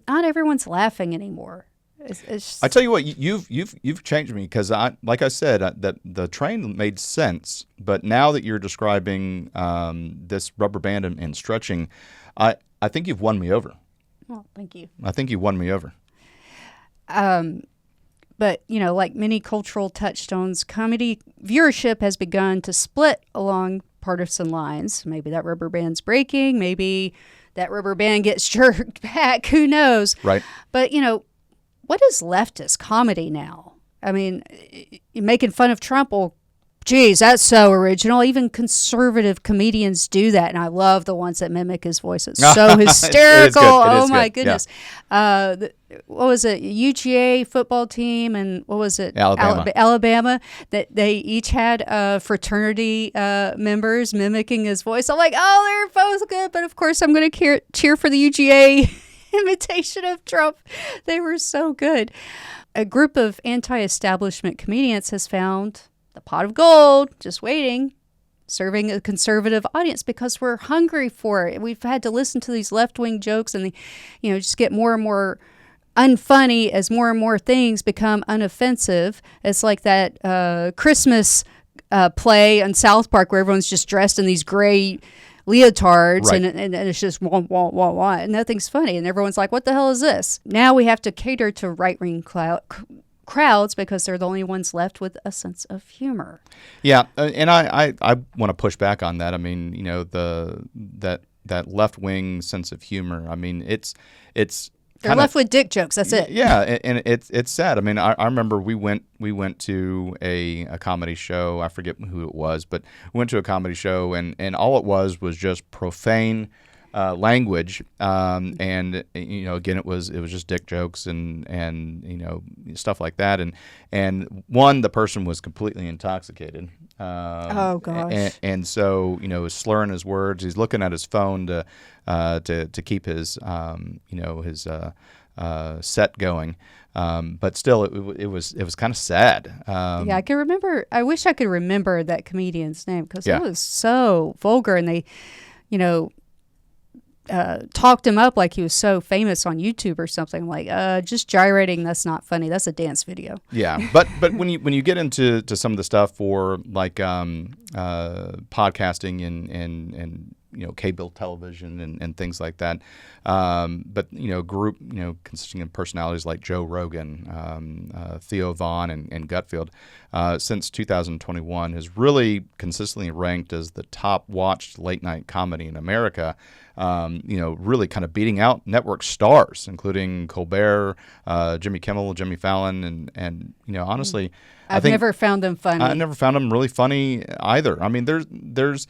not everyone's laughing anymore. I tell you what, you've changed me, because like I said, that the train made sense, but now that you're describing this rubber band and stretching, I think you've won me over. Well, thank you. I think you won me over. But, you know, like many cultural touchstones, comedy viewership has begun to split along partisan lines. Maybe that rubber band's breaking. Maybe that rubber band gets jerked back. Who knows? Right. But, you know, what is leftist comedy now? I mean, making fun of Trump, well, geez, that's so original. Even conservative comedians do that, and I love the ones that mimic his voice. It's so hysterical. Oh, my goodness. Yeah. What was it? UGA football team, and what was it? Alabama. That they each had fraternity members mimicking his voice. I'm like, oh, they're both good, but of course I'm going to cheer for the UGA imitation of Trump. They were so good. A group of anti-establishment comedians has found the pot of gold, just waiting, serving a conservative audience, because we're hungry for it. We've had to listen to these left-wing jokes and just get more and more unfunny as more and more things become unoffensive. It's like that Christmas play on South Park where everyone's just dressed in these gray leotards, right. and it's just wah, wah, wah, wah, and nothing's funny, and everyone's like, what the hell is this? Now we have to cater to right-wing crowds because they're the only ones left with a sense of humor. Yeah, and I want to push back on that. I mean, that left-wing sense of humor, I mean, it's they're left with dick jokes. That's it. Yeah, and it's sad. I mean, I remember we went to a comedy show. I forget who it was, but we went to a comedy show, and all it was just profane language. And again, it was just dick jokes and stuff like that. And the person was completely intoxicated. Oh gosh. And so slurring his words. He's looking at his phone to keep his his set going. But still, it was kind of sad. Yeah, I can remember. I wish I could remember that comedian's name because Yeah. it was so vulgar, and they, talked him up like he was so famous on YouTube or something. Like, just gyrating. That's not funny. That's a dance video. Yeah, but when you get into some of the stuff for like podcasting and cable television and things like that, but group consisting of personalities like Joe Rogan, Theo Vaughn, and Gutfeld, since 2021 has really consistently ranked as the top watched late night comedy in America. Really kind of beating out network stars, including Colbert, Jimmy Kimmel, Jimmy Fallon, and honestly, I've never found them funny. I never found them really funny either. I mean, there's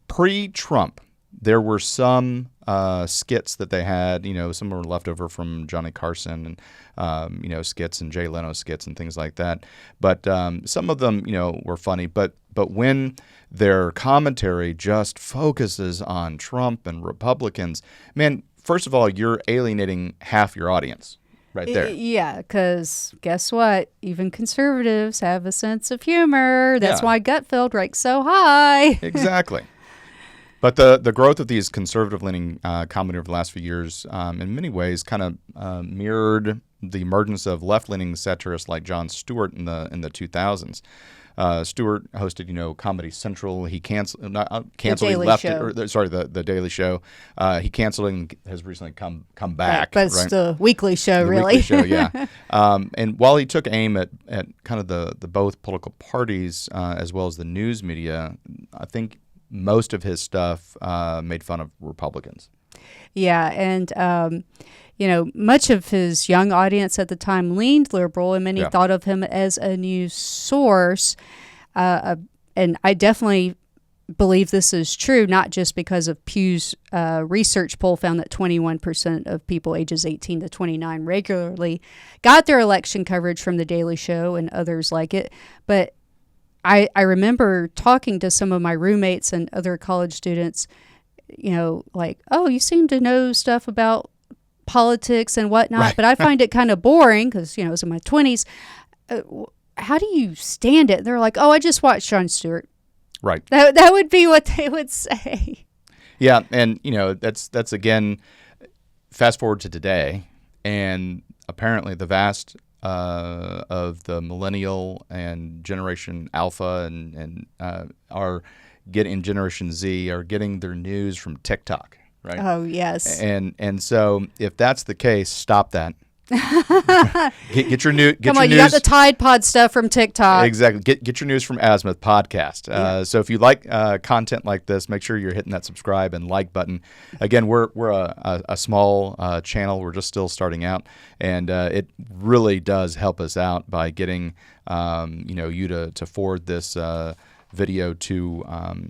pre-Trump, there were some skits that they had. Some were left over from Johnny Carson and skits and Jay Leno skits and things like that. But some of them were funny. But when their commentary just focuses on Trump and Republicans, man, first of all, you're alienating half your audience right there. Yeah, because guess what? Even conservatives have a sense of humor. That's why Gutfeld ranks so high. Exactly. But the growth of these conservative-leaning comedy over the last few years, in many ways, kind of mirrored the emergence of left-leaning satirists like Jon Stewart in the 2000s. Stewart hosted, Comedy Central. He canceled. He left it. The Daily Show. He canceled and has recently come back. But it's the weekly show, really. Weekly show, yeah. And while he took aim at kind of the both political parties as well as the news media, I think most of his stuff made fun of Republicans. Yeah, and much of his young audience at the time leaned liberal, and many thought of him as a news source. And I definitely believe this is true, not just because of Pew's research poll found that 21% of people ages 18 to 29 regularly got their election coverage from The Daily Show and others like it, but I remember talking to some of my roommates and other college students, like, oh, you seem to know stuff about politics and whatnot, right. But I find it kind of boring because, I was in my 20s. how do you stand it? They're like, oh, I just watched Jon Stewart. Right. That would be what they would say. Yeah, and that's again. Fast forward to today, and apparently the vast of the millennial and Generation Alpha and are getting Generation Z are getting their news from TikTok, right? Oh yes. And so if that's the case, stop that. get your new. Get Come your on, news. you got the Tide Pod stuff from TikTok. Exactly. Get your news from Azimuth Podcast. So if you like content like this, make sure you're hitting that subscribe and like button. Again, we're a small channel. We're just still starting out, and it really does help us out by getting you to forward this video to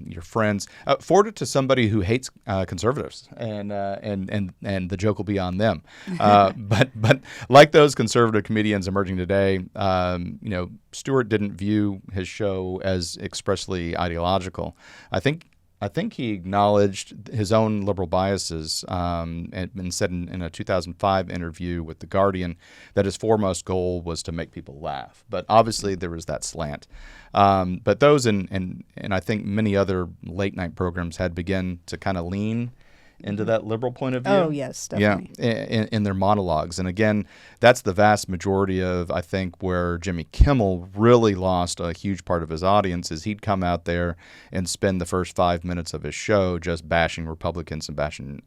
your friends. Forward it to somebody who hates conservatives, and the joke will be on them. But like those conservative comedians emerging today, Stewart didn't view his show as expressly ideological. I think he acknowledged his own liberal biases and said in a 2005 interview with The Guardian that his foremost goal was to make people laugh. But obviously there was that slant. But those and I think many other late night programs had begun to kind of lean into that liberal point of view. Oh, yes, definitely. Yeah, in their monologues. And again, that's the vast majority of, I think, where Jimmy Kimmel really lost a huge part of his audience is he'd come out there and spend the first 5 minutes of his show just bashing Republicans and bashing,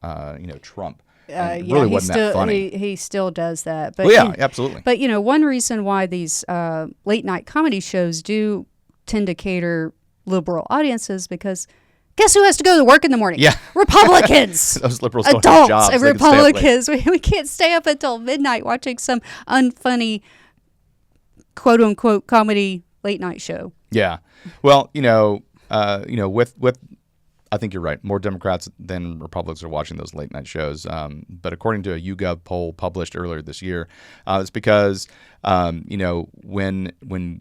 Trump. And it really wasn't that funny. He still does that. But Well, yeah, absolutely. But, one reason why these late night comedy shows do tend to cater liberal audiences because guess who has to go to work in the morning? Yeah. Republicans. Those liberals don't have Adults jobs. and They can stay up late. Republicans. We can't stay up until midnight watching some unfunny, quote unquote, comedy late night show. Yeah. Well, with I think you're right. More Democrats than Republicans are watching those late night shows. But according to a YouGov poll published earlier this year, it's because when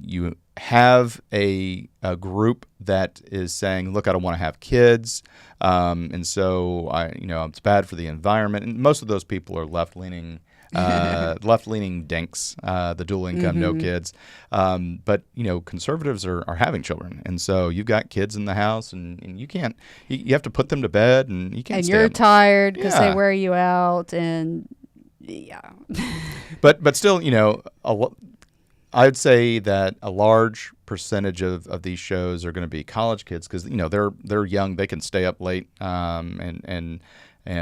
you have a group that is saying, "Look, I don't want to have kids," and so it's bad for the environment. And most of those people are left leaning. Left-leaning dinks, the dual income, no kids. But conservatives are having children, and so you've got kids in the house, and you can't. You have to put them to bed, and you can't. And stay you're up. tired because Yeah. they wear you out, and yeah. But still, I'd say that a large percentage of these shows are going to be college kids because they're young, they can stay up late, and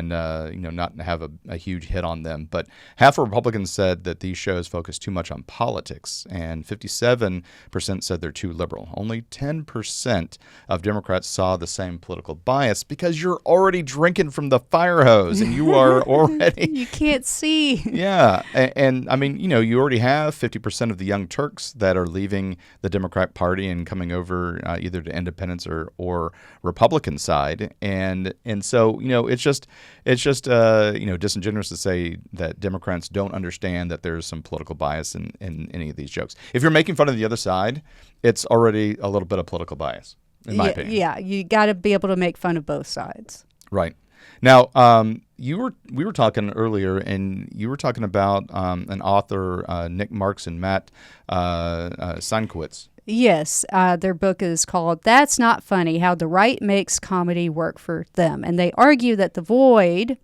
not have a huge hit on them. But half of Republicans said that these shows focus too much on politics, and 57% said they're too liberal. Only 10% of Democrats saw the same political bias because you're already drinking from the fire hose and you are already... You can't see. Yeah. And I mean, you already have 50% of the Young Turks that are leaving the Democrat Party and coming over either to independence or Republican side. And so, it's just disingenuous to say that Democrats don't understand that there's some political bias in any of these jokes. If you're making fun of the other side, it's already a little bit of political bias, in my opinion. Yeah, you got to be able to make fun of both sides. Right. Now, we were talking earlier, and you were talking about an author, Nick Marks and Matt Sienkiewicz. Yes, their book is called That's Not Funny, How the Right Makes Comedy Work for Them. And they argue that the void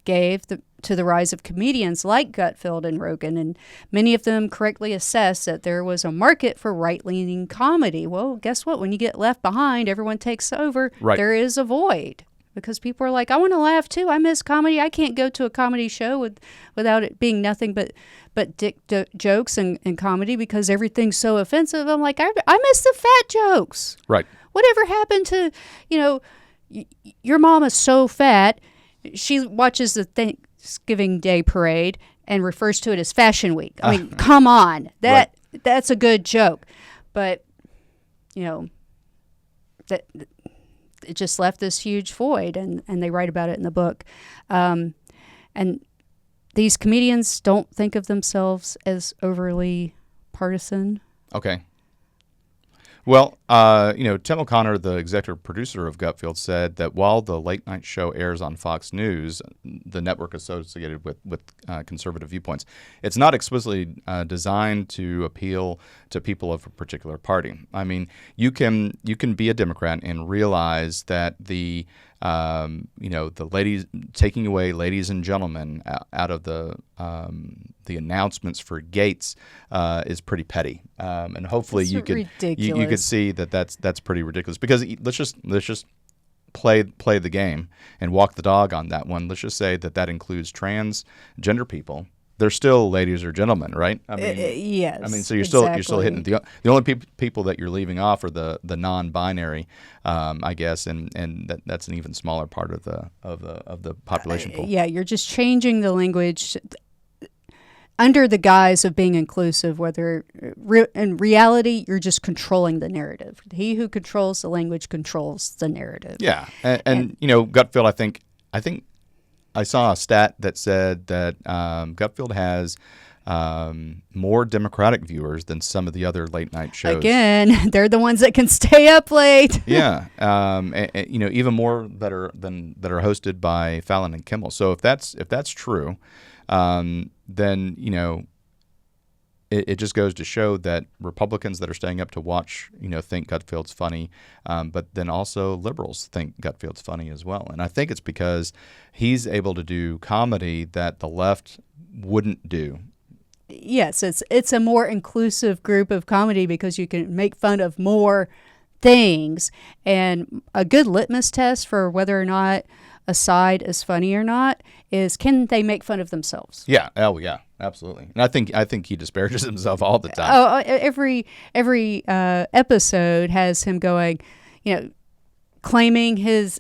gave to the rise of comedians like Gutfeld and Rogan, and many of them correctly assessed that there was a market for right-leaning comedy. Well, guess what? When you get left behind, everyone takes over. Right. There is a void. Because people are like, I want to laugh too. I miss comedy. I can't go to a comedy show without it being nothing but dick jokes and comedy because everything's so offensive. I'm like, I miss the fat jokes. Right. Whatever happened to, your mom is so fat, she watches the Thanksgiving Day parade and refers to it as Fashion Week. I mean, come on. That's a good joke. But, that it just left this huge void, and they write about it in the book. And these comedians don't think of themselves as overly partisan. Okay. Well, Tim O'Connor, the executive producer of Gutfield, said that while the late night show airs on Fox News, the network associated with conservative viewpoints, it's not explicitly designed to appeal to people of a particular party. I mean, you can be a Democrat and realize that the ladies taking away ladies and gentlemen out of the announcements for Gates is pretty petty, and hopefully It's you could ridiculous. see that that's pretty ridiculous. Because let's just play the game and walk the dog on that one. Let's just say that includes transgender people. They're still ladies or gentlemen, right? I mean, yes. I mean, so you're still hitting the only people that you're leaving off are the non-binary, I guess, and that's an even smaller part of the population pool. Yeah, you're just changing the language under the guise of being inclusive, whether in reality you're just controlling the narrative. He who controls the language controls the narrative. Yeah, and Gutfield, I think I saw a stat that said that Gutfield has more Democratic viewers than some of the other late night shows. Again, they're the ones that can stay up late. Yeah, even more that are hosted by Fallon and Kimmel. So if that's true, then it just goes to show that Republicans that are staying up to watch, think Gutfield's funny, but then also liberals think Gutfield's funny as well. And I think it's because he's able to do comedy that the left wouldn't do. Yes, it's a more inclusive group of comedy because you can make fun of more things. And a good litmus test for whether or not a side is funny or not is, can they make fun of themselves? Yeah. Oh, yeah. Absolutely. And I think he disparages himself all the time. Oh, every episode has him going, claiming his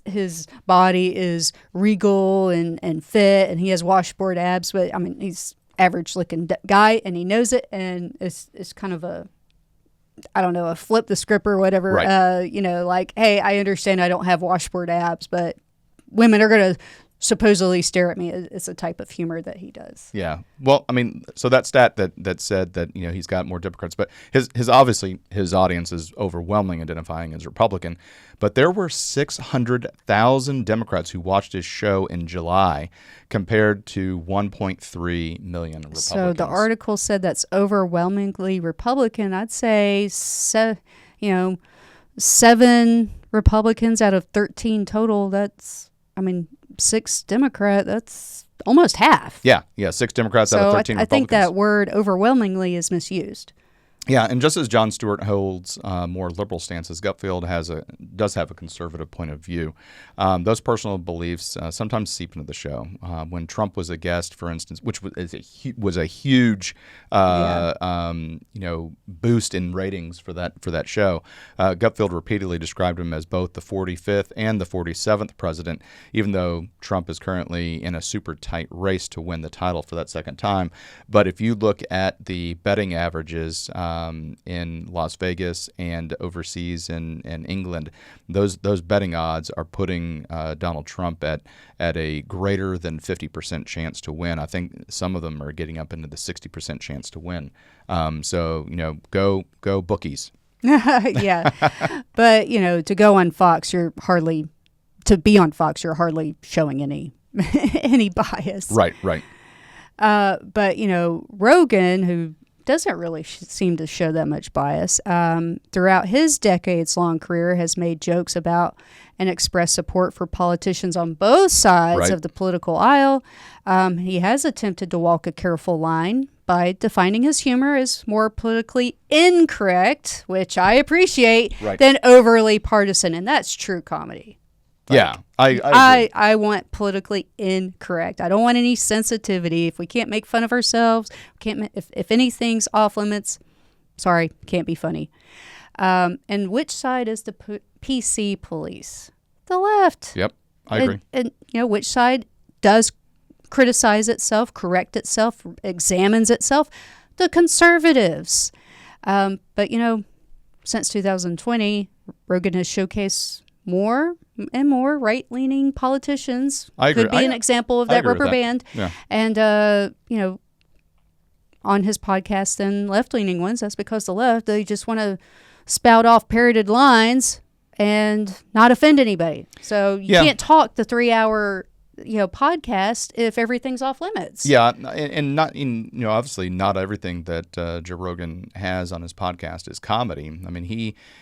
body is regal and fit, and he has washboard abs. But I mean, he's average looking guy, and he knows it, and it's kind of a flip the script or whatever. Right. Like, hey, I understand I don't have washboard abs, but women are gonna supposedly stare at me. It's a type of humor that he does. Yeah. Well, I mean, so that stat that said that he's got more Democrats, but his obviously his audience is overwhelmingly identifying as Republican. But there were 600,000 Democrats who watched his show in July, compared to 1.3 million Republicans. So the article said that's overwhelmingly Republican. I'd say 7 Republicans out of 13 total. That's, 6 Democrat. That's almost half. Yeah, 6 Democrats out of 13 I Republicans. think that word overwhelmingly is misused. Yeah, and just as Jon Stewart holds more liberal stances, Gutfield does have a conservative point of view. Those personal beliefs sometimes seep into the show. When Trump was a guest, for instance, which was a huge boost in ratings for that show, Gutfield repeatedly described him as both the 45th and the 47th president, even though Trump is currently in a super tight race to win the title for that second time. But if you look at the betting averages in Las Vegas and overseas in England, those betting odds are putting Donald Trump at a greater than 50% chance to win. I think some of them are getting up into the 60% chance to win. So go bookies. Yeah, but to go on Fox, you're hardly showing any any bias. Right. But Rogan, who doesn't really seem to show that much bias, throughout his decades-long career has made jokes about and expressed support for politicians on both sides of the political aisle. He has attempted to walk a careful line by defining his humor as more politically incorrect, which I appreciate, than overly partisan, and that's true comedy. Yeah, I I want politically incorrect. I don't want any sensitivity. If we can't make fun of ourselves, if anything's off limits, sorry, can't be funny. And which side is the PC police? The left. Yep, I agree. And which side does criticize itself, correct itself, examines itself? The conservatives. But since 2020, Rogan has showcased more and more right-leaning politicians. I agree. Could be an example of that rubber band. Yeah. And, on his podcast, then left-leaning ones, that's because the left, they just want to spout off parroted lines and not offend anybody. So you Yeah. can't talk the 3-hour podcast if everything's off limits. Yeah, and not obviously not everything that Joe Rogan has on his podcast is comedy. I mean,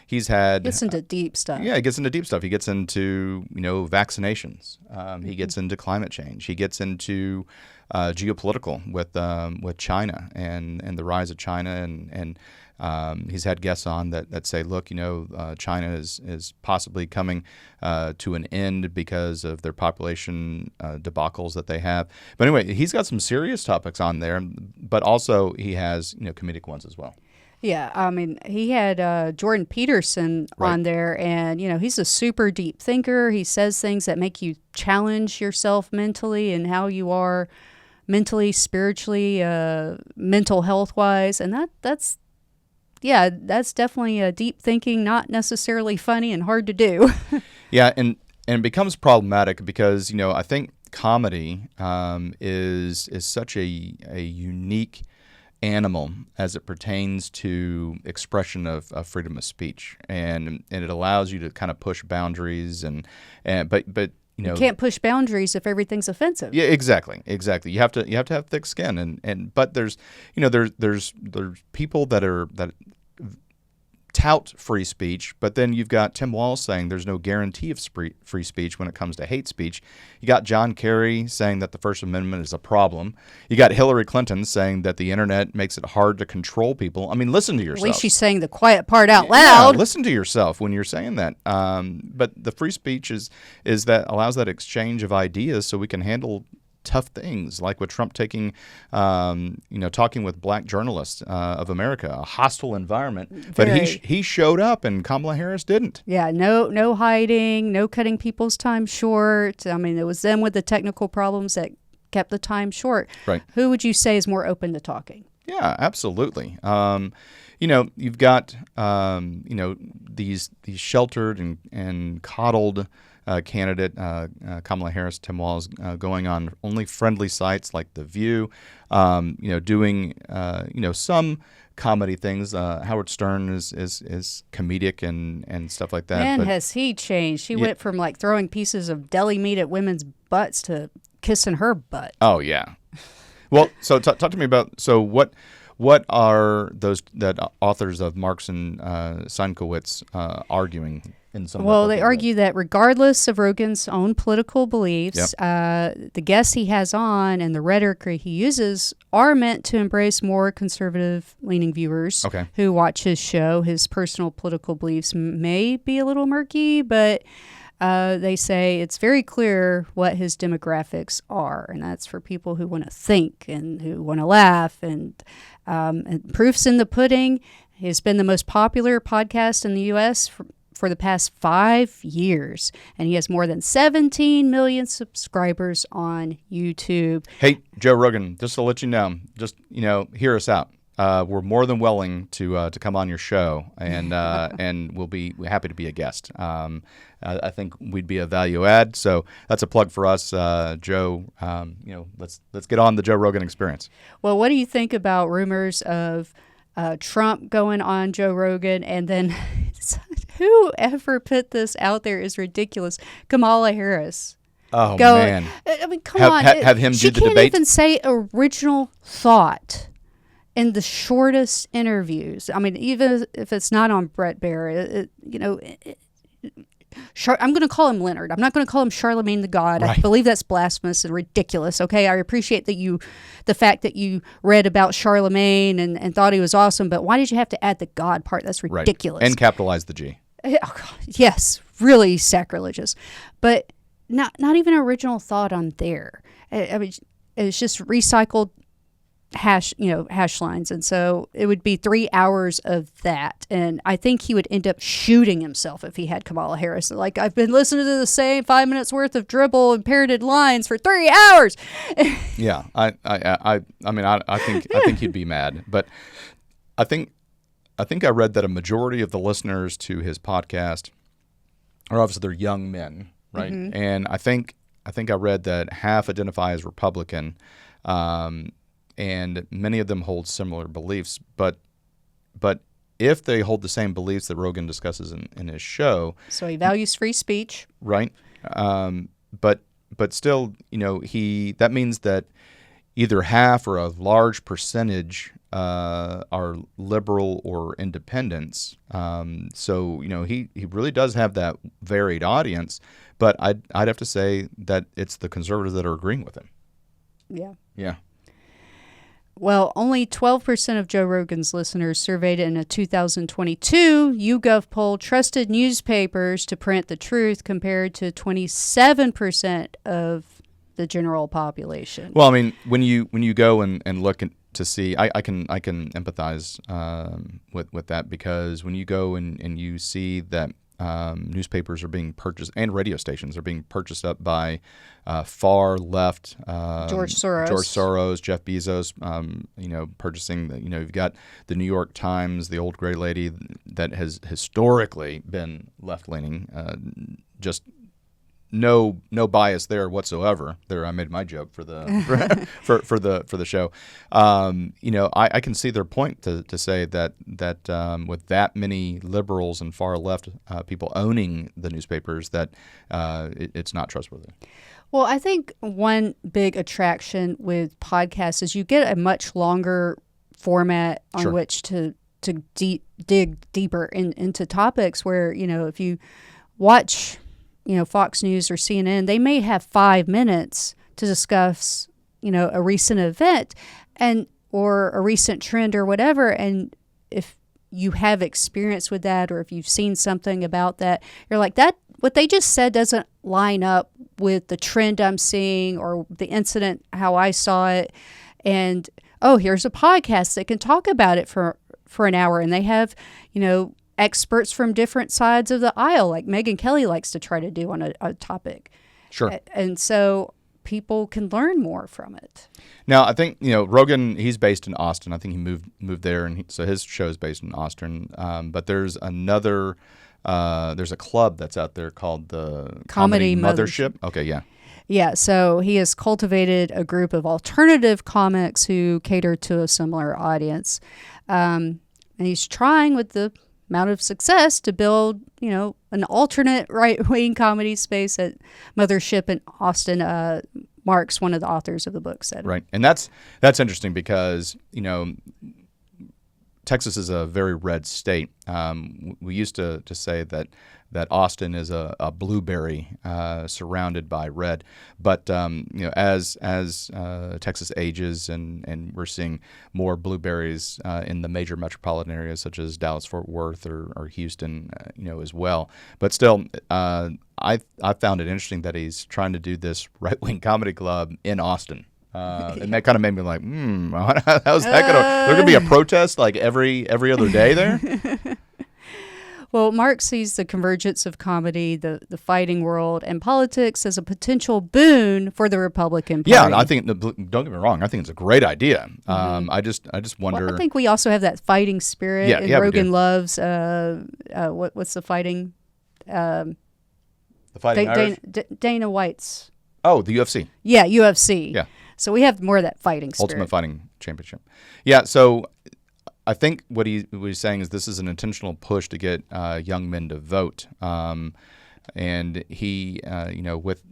he's had Gets into deep stuff. Yeah, he gets into deep stuff. He gets into vaccinations. He gets into climate change. He gets into geopolitical with China and the rise of China and he's had guests on that say, look, China is possibly coming to an end because of their population debacles that they have. But anyway, he's got some serious topics on there, but also he has comedic ones as well. Yeah, I mean, he had Jordan Peterson on there, and he's a super deep thinker. He says things that make you challenge yourself mentally and how you are mentally, spiritually, mental health wise, and that's definitely a deep thinking, not necessarily funny and hard to do. Yeah, and it becomes problematic because I think comedy is such a unique animal as it pertains to expression of freedom of speech, and it allows you to kind of push boundaries but you can't push boundaries if everything's offensive. Yeah, exactly. You have to have thick skin, but there's there's people that tout free speech, but then you've got Tim Walz saying there's no guarantee of free speech when it comes to hate speech. You got John Kerry saying that the First Amendment is a problem. You got Hillary Clinton saying that the internet makes it hard to control people. I mean, listen to yourself. At least she's saying the quiet part out loud. Yeah, listen to yourself when you're saying that. But the free speech is that allows that exchange of ideas so we can handle tough things, like with Trump taking, talking with black journalists of America, a hostile environment. But he showed up, and Kamala Harris didn't. Yeah, no hiding, no cutting people's time short. I mean, it was them with the technical problems that kept the time short. Right. Who would you say is more open to talking? Yeah, absolutely. You've got these sheltered and coddled candidate Kamala Harris, Tim Walz, going on only friendly sites like The View, doing some comedy things. Howard Stern is comedic and stuff like that. Man, has he changed? He went from like throwing pieces of deli meat at women's butts to kissing her butt. Oh yeah. Well, so talk to me about what are those that authors of Marx and Sienkiewicz arguing? They argue that regardless of Rogan's own political beliefs, the guests he has on and the rhetoric he uses are meant to embrace more conservative-leaning viewers who watch his show. His personal political beliefs may be a little murky, but they say it's very clear what his demographics are, and that's for people who want to think and who want to laugh. And proof's in the pudding. He's been the most popular podcast in the U.S. for the past 5 years, and he has more than 17 million subscribers on YouTube. Hey, Joe Rogan, just to let you know, hear us out. We're more than willing to come on your show, and we'll be happy to be a guest. I think we'd be a value add, so that's a plug for us, Joe. Let's get on the Joe Rogan Experience. Well, what do you think about rumors of Trump going on Joe Rogan, and then whoever put this out there is ridiculous, Kamala Harris? Oh man! I mean, come on, have him do the debate. She can't even say original thought in the shortest interviews. I mean, even if it's not on Bret Baier, I'm going to call him Leonard. I'm not going to call him Charlemagne the God. Right. I believe that's blasphemous and ridiculous. Okay, I appreciate the fact that you read about Charlemagne and thought he was awesome, but why did you have to add the God part? That's ridiculous. Right. And capitalize the G. Oh, God. Yes, really sacrilegious. But not even original thought on there. I mean, it's just recycled hash lines, and so it would be 3 hours of that, and I think he would end up shooting himself if he had Kamala Harris. Like, I've been listening to the same 5 minutes worth of dribble and parroted lines for 3 hours. Yeah, I mean, I think he'd be mad, but I think I read that a majority of the listeners to his podcast are obviously they're young men, right? Mm-hmm. And I think I read that half identify as Republican. And many of them hold similar beliefs, but if they hold the same beliefs that Rogan discusses in his show, So he values free speech. right? But still, that means that either half or a large percentage are liberal or independents. So he really does have that varied audience. But I'd have to say that it's the conservatives that are agreeing with him. Yeah. Yeah. Well, only 12% of Joe Rogan's listeners surveyed in a 2022 YouGov poll trusted newspapers to print the truth, compared to 27% of the general population. Well, I mean, when you go and look to see, I can empathize with that, because when you go and you see that newspapers are being purchased and radio stations are being purchased up by far left George Soros, Jeff Bezos, purchasing you've got the New York Times, the old gray lady that has historically been left leaning, just no bias there whatsoever. There, I made my joke for the for the show. I can see their point to say that with that many liberals and far left people owning the newspapers, that it's not trustworthy. Well, I think one big attraction with podcasts is you get a much longer format on Sure. which to dig deeper into topics, where, if you watch, Fox News or CNN, they may have 5 minutes to discuss, a recent event or a recent trend or whatever. And if you have experience with that, or if you've seen something about that, you're like, that what they just said doesn't line up with the trend I'm seeing or the incident, how I saw it. And, here's a podcast that can talk about it for an hour. And they have, experts from different sides of the aisle, like Megyn Kelly likes to try to do on a topic. Sure. And so people can learn more from it. Now, I think Rogan. He's based in Austin. I think he moved there, and so his show is based in Austin. But there's another. There's a club that's out there called the Comedy Mothership. Okay, yeah. Yeah, so he has cultivated a group of alternative comics who cater to a similar audience. And he's trying, with the amount of success, to build, an alternate right-wing comedy space at Mothership in Austin. Mark's one of the authors of the book said. Right, and that's interesting because Texas is a very red state. We used to say that Austin is a blueberry surrounded by red, but as Texas ages and we're seeing more blueberries in the major metropolitan areas such as Dallas, Fort Worth, or Houston, as well. But still, I found it interesting that he's trying to do this right-wing comedy club in Austin. And that kind of made me like, how's that gonna? There's gonna be a protest like every other day there. Well, Mark sees the convergence of comedy, the fighting world, and politics as a potential boon for the Republican Party. Yeah, and I think, don't get me wrong, I think it's a great idea. I just wonder. Well, I think we also have that fighting spirit, and we Rogan do. loves what's the fighting? The Fighting Irish? Dana White's. Oh, the UFC. Yeah, UFC. Yeah. So we have more of that fighting spirit. Ultimate Fighting Championship. Yeah, so I think what he's saying is this is an intentional push to get young men to vote, and he, with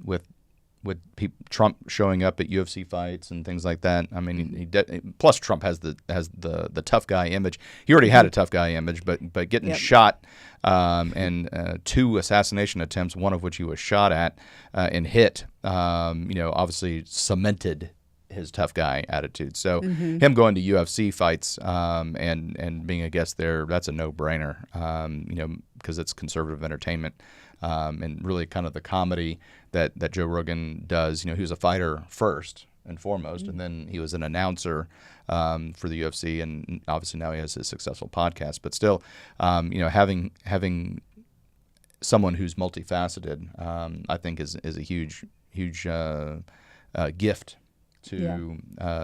Trump showing up at UFC fights and things like that. I mean, plus Trump has the tough guy image. He already had a tough guy image, but getting shot and 2 assassination attempts, one of which he was shot at and hit, obviously cemented his tough guy attitude. So him going to UFC fights and being a guest there, that's a no-brainer, because it's conservative entertainment and really kind of the comedy that Joe Rogan does. He was a fighter first and foremost, and then he was an announcer for the UFC, and obviously now he has his successful podcast. But still, having someone who's multifaceted, I think is a huge gift to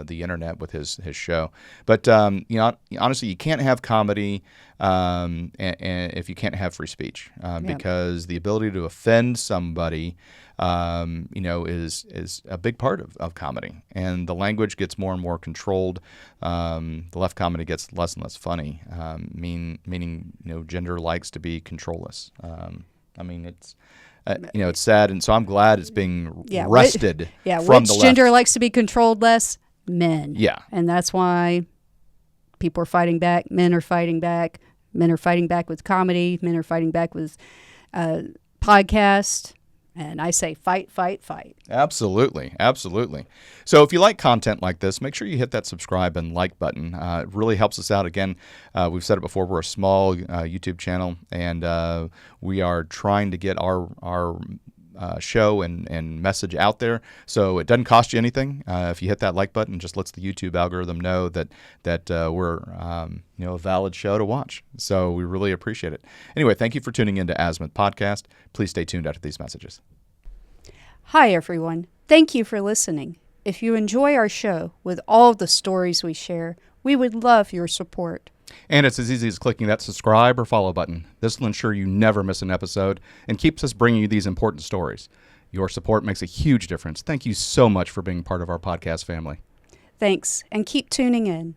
the internet with his show. But honestly, you can't have comedy and if you can't have free speech, because the ability to offend somebody, is a big part of comedy. And the language gets more and more controlled. The left comedy gets less and less funny. Meaning gender likes to be controlless. It's. It's sad, and so I'm glad it's being wrested from which the left. gender likes to be controlled less? Men. Yeah. And that's why people are fighting back. Men are fighting back. Men are fighting back with comedy. Men are fighting back with podcast. And I say fight, fight, fight. Absolutely. Absolutely. So if you like content like this, make sure you hit that subscribe and like button. It really helps us out. Again, we've said it before, we're a small YouTube channel, and we are trying to get our show and message out there. So it doesn't cost you anything. If you hit that like button, it just lets the YouTube algorithm know that we're a valid show to watch. So we really appreciate it. Anyway, thank you for tuning in to Azimuth Podcast. Please stay tuned after these messages. Hi, everyone. Thank you for listening. If you enjoy our show with all of the stories we share, we would love your support. And it's as easy as clicking that subscribe or follow button. This will ensure you never miss an episode and keeps us bringing you these important stories. Your support makes a huge difference. Thank you so much for being part of our podcast family. Thanks, and keep tuning in.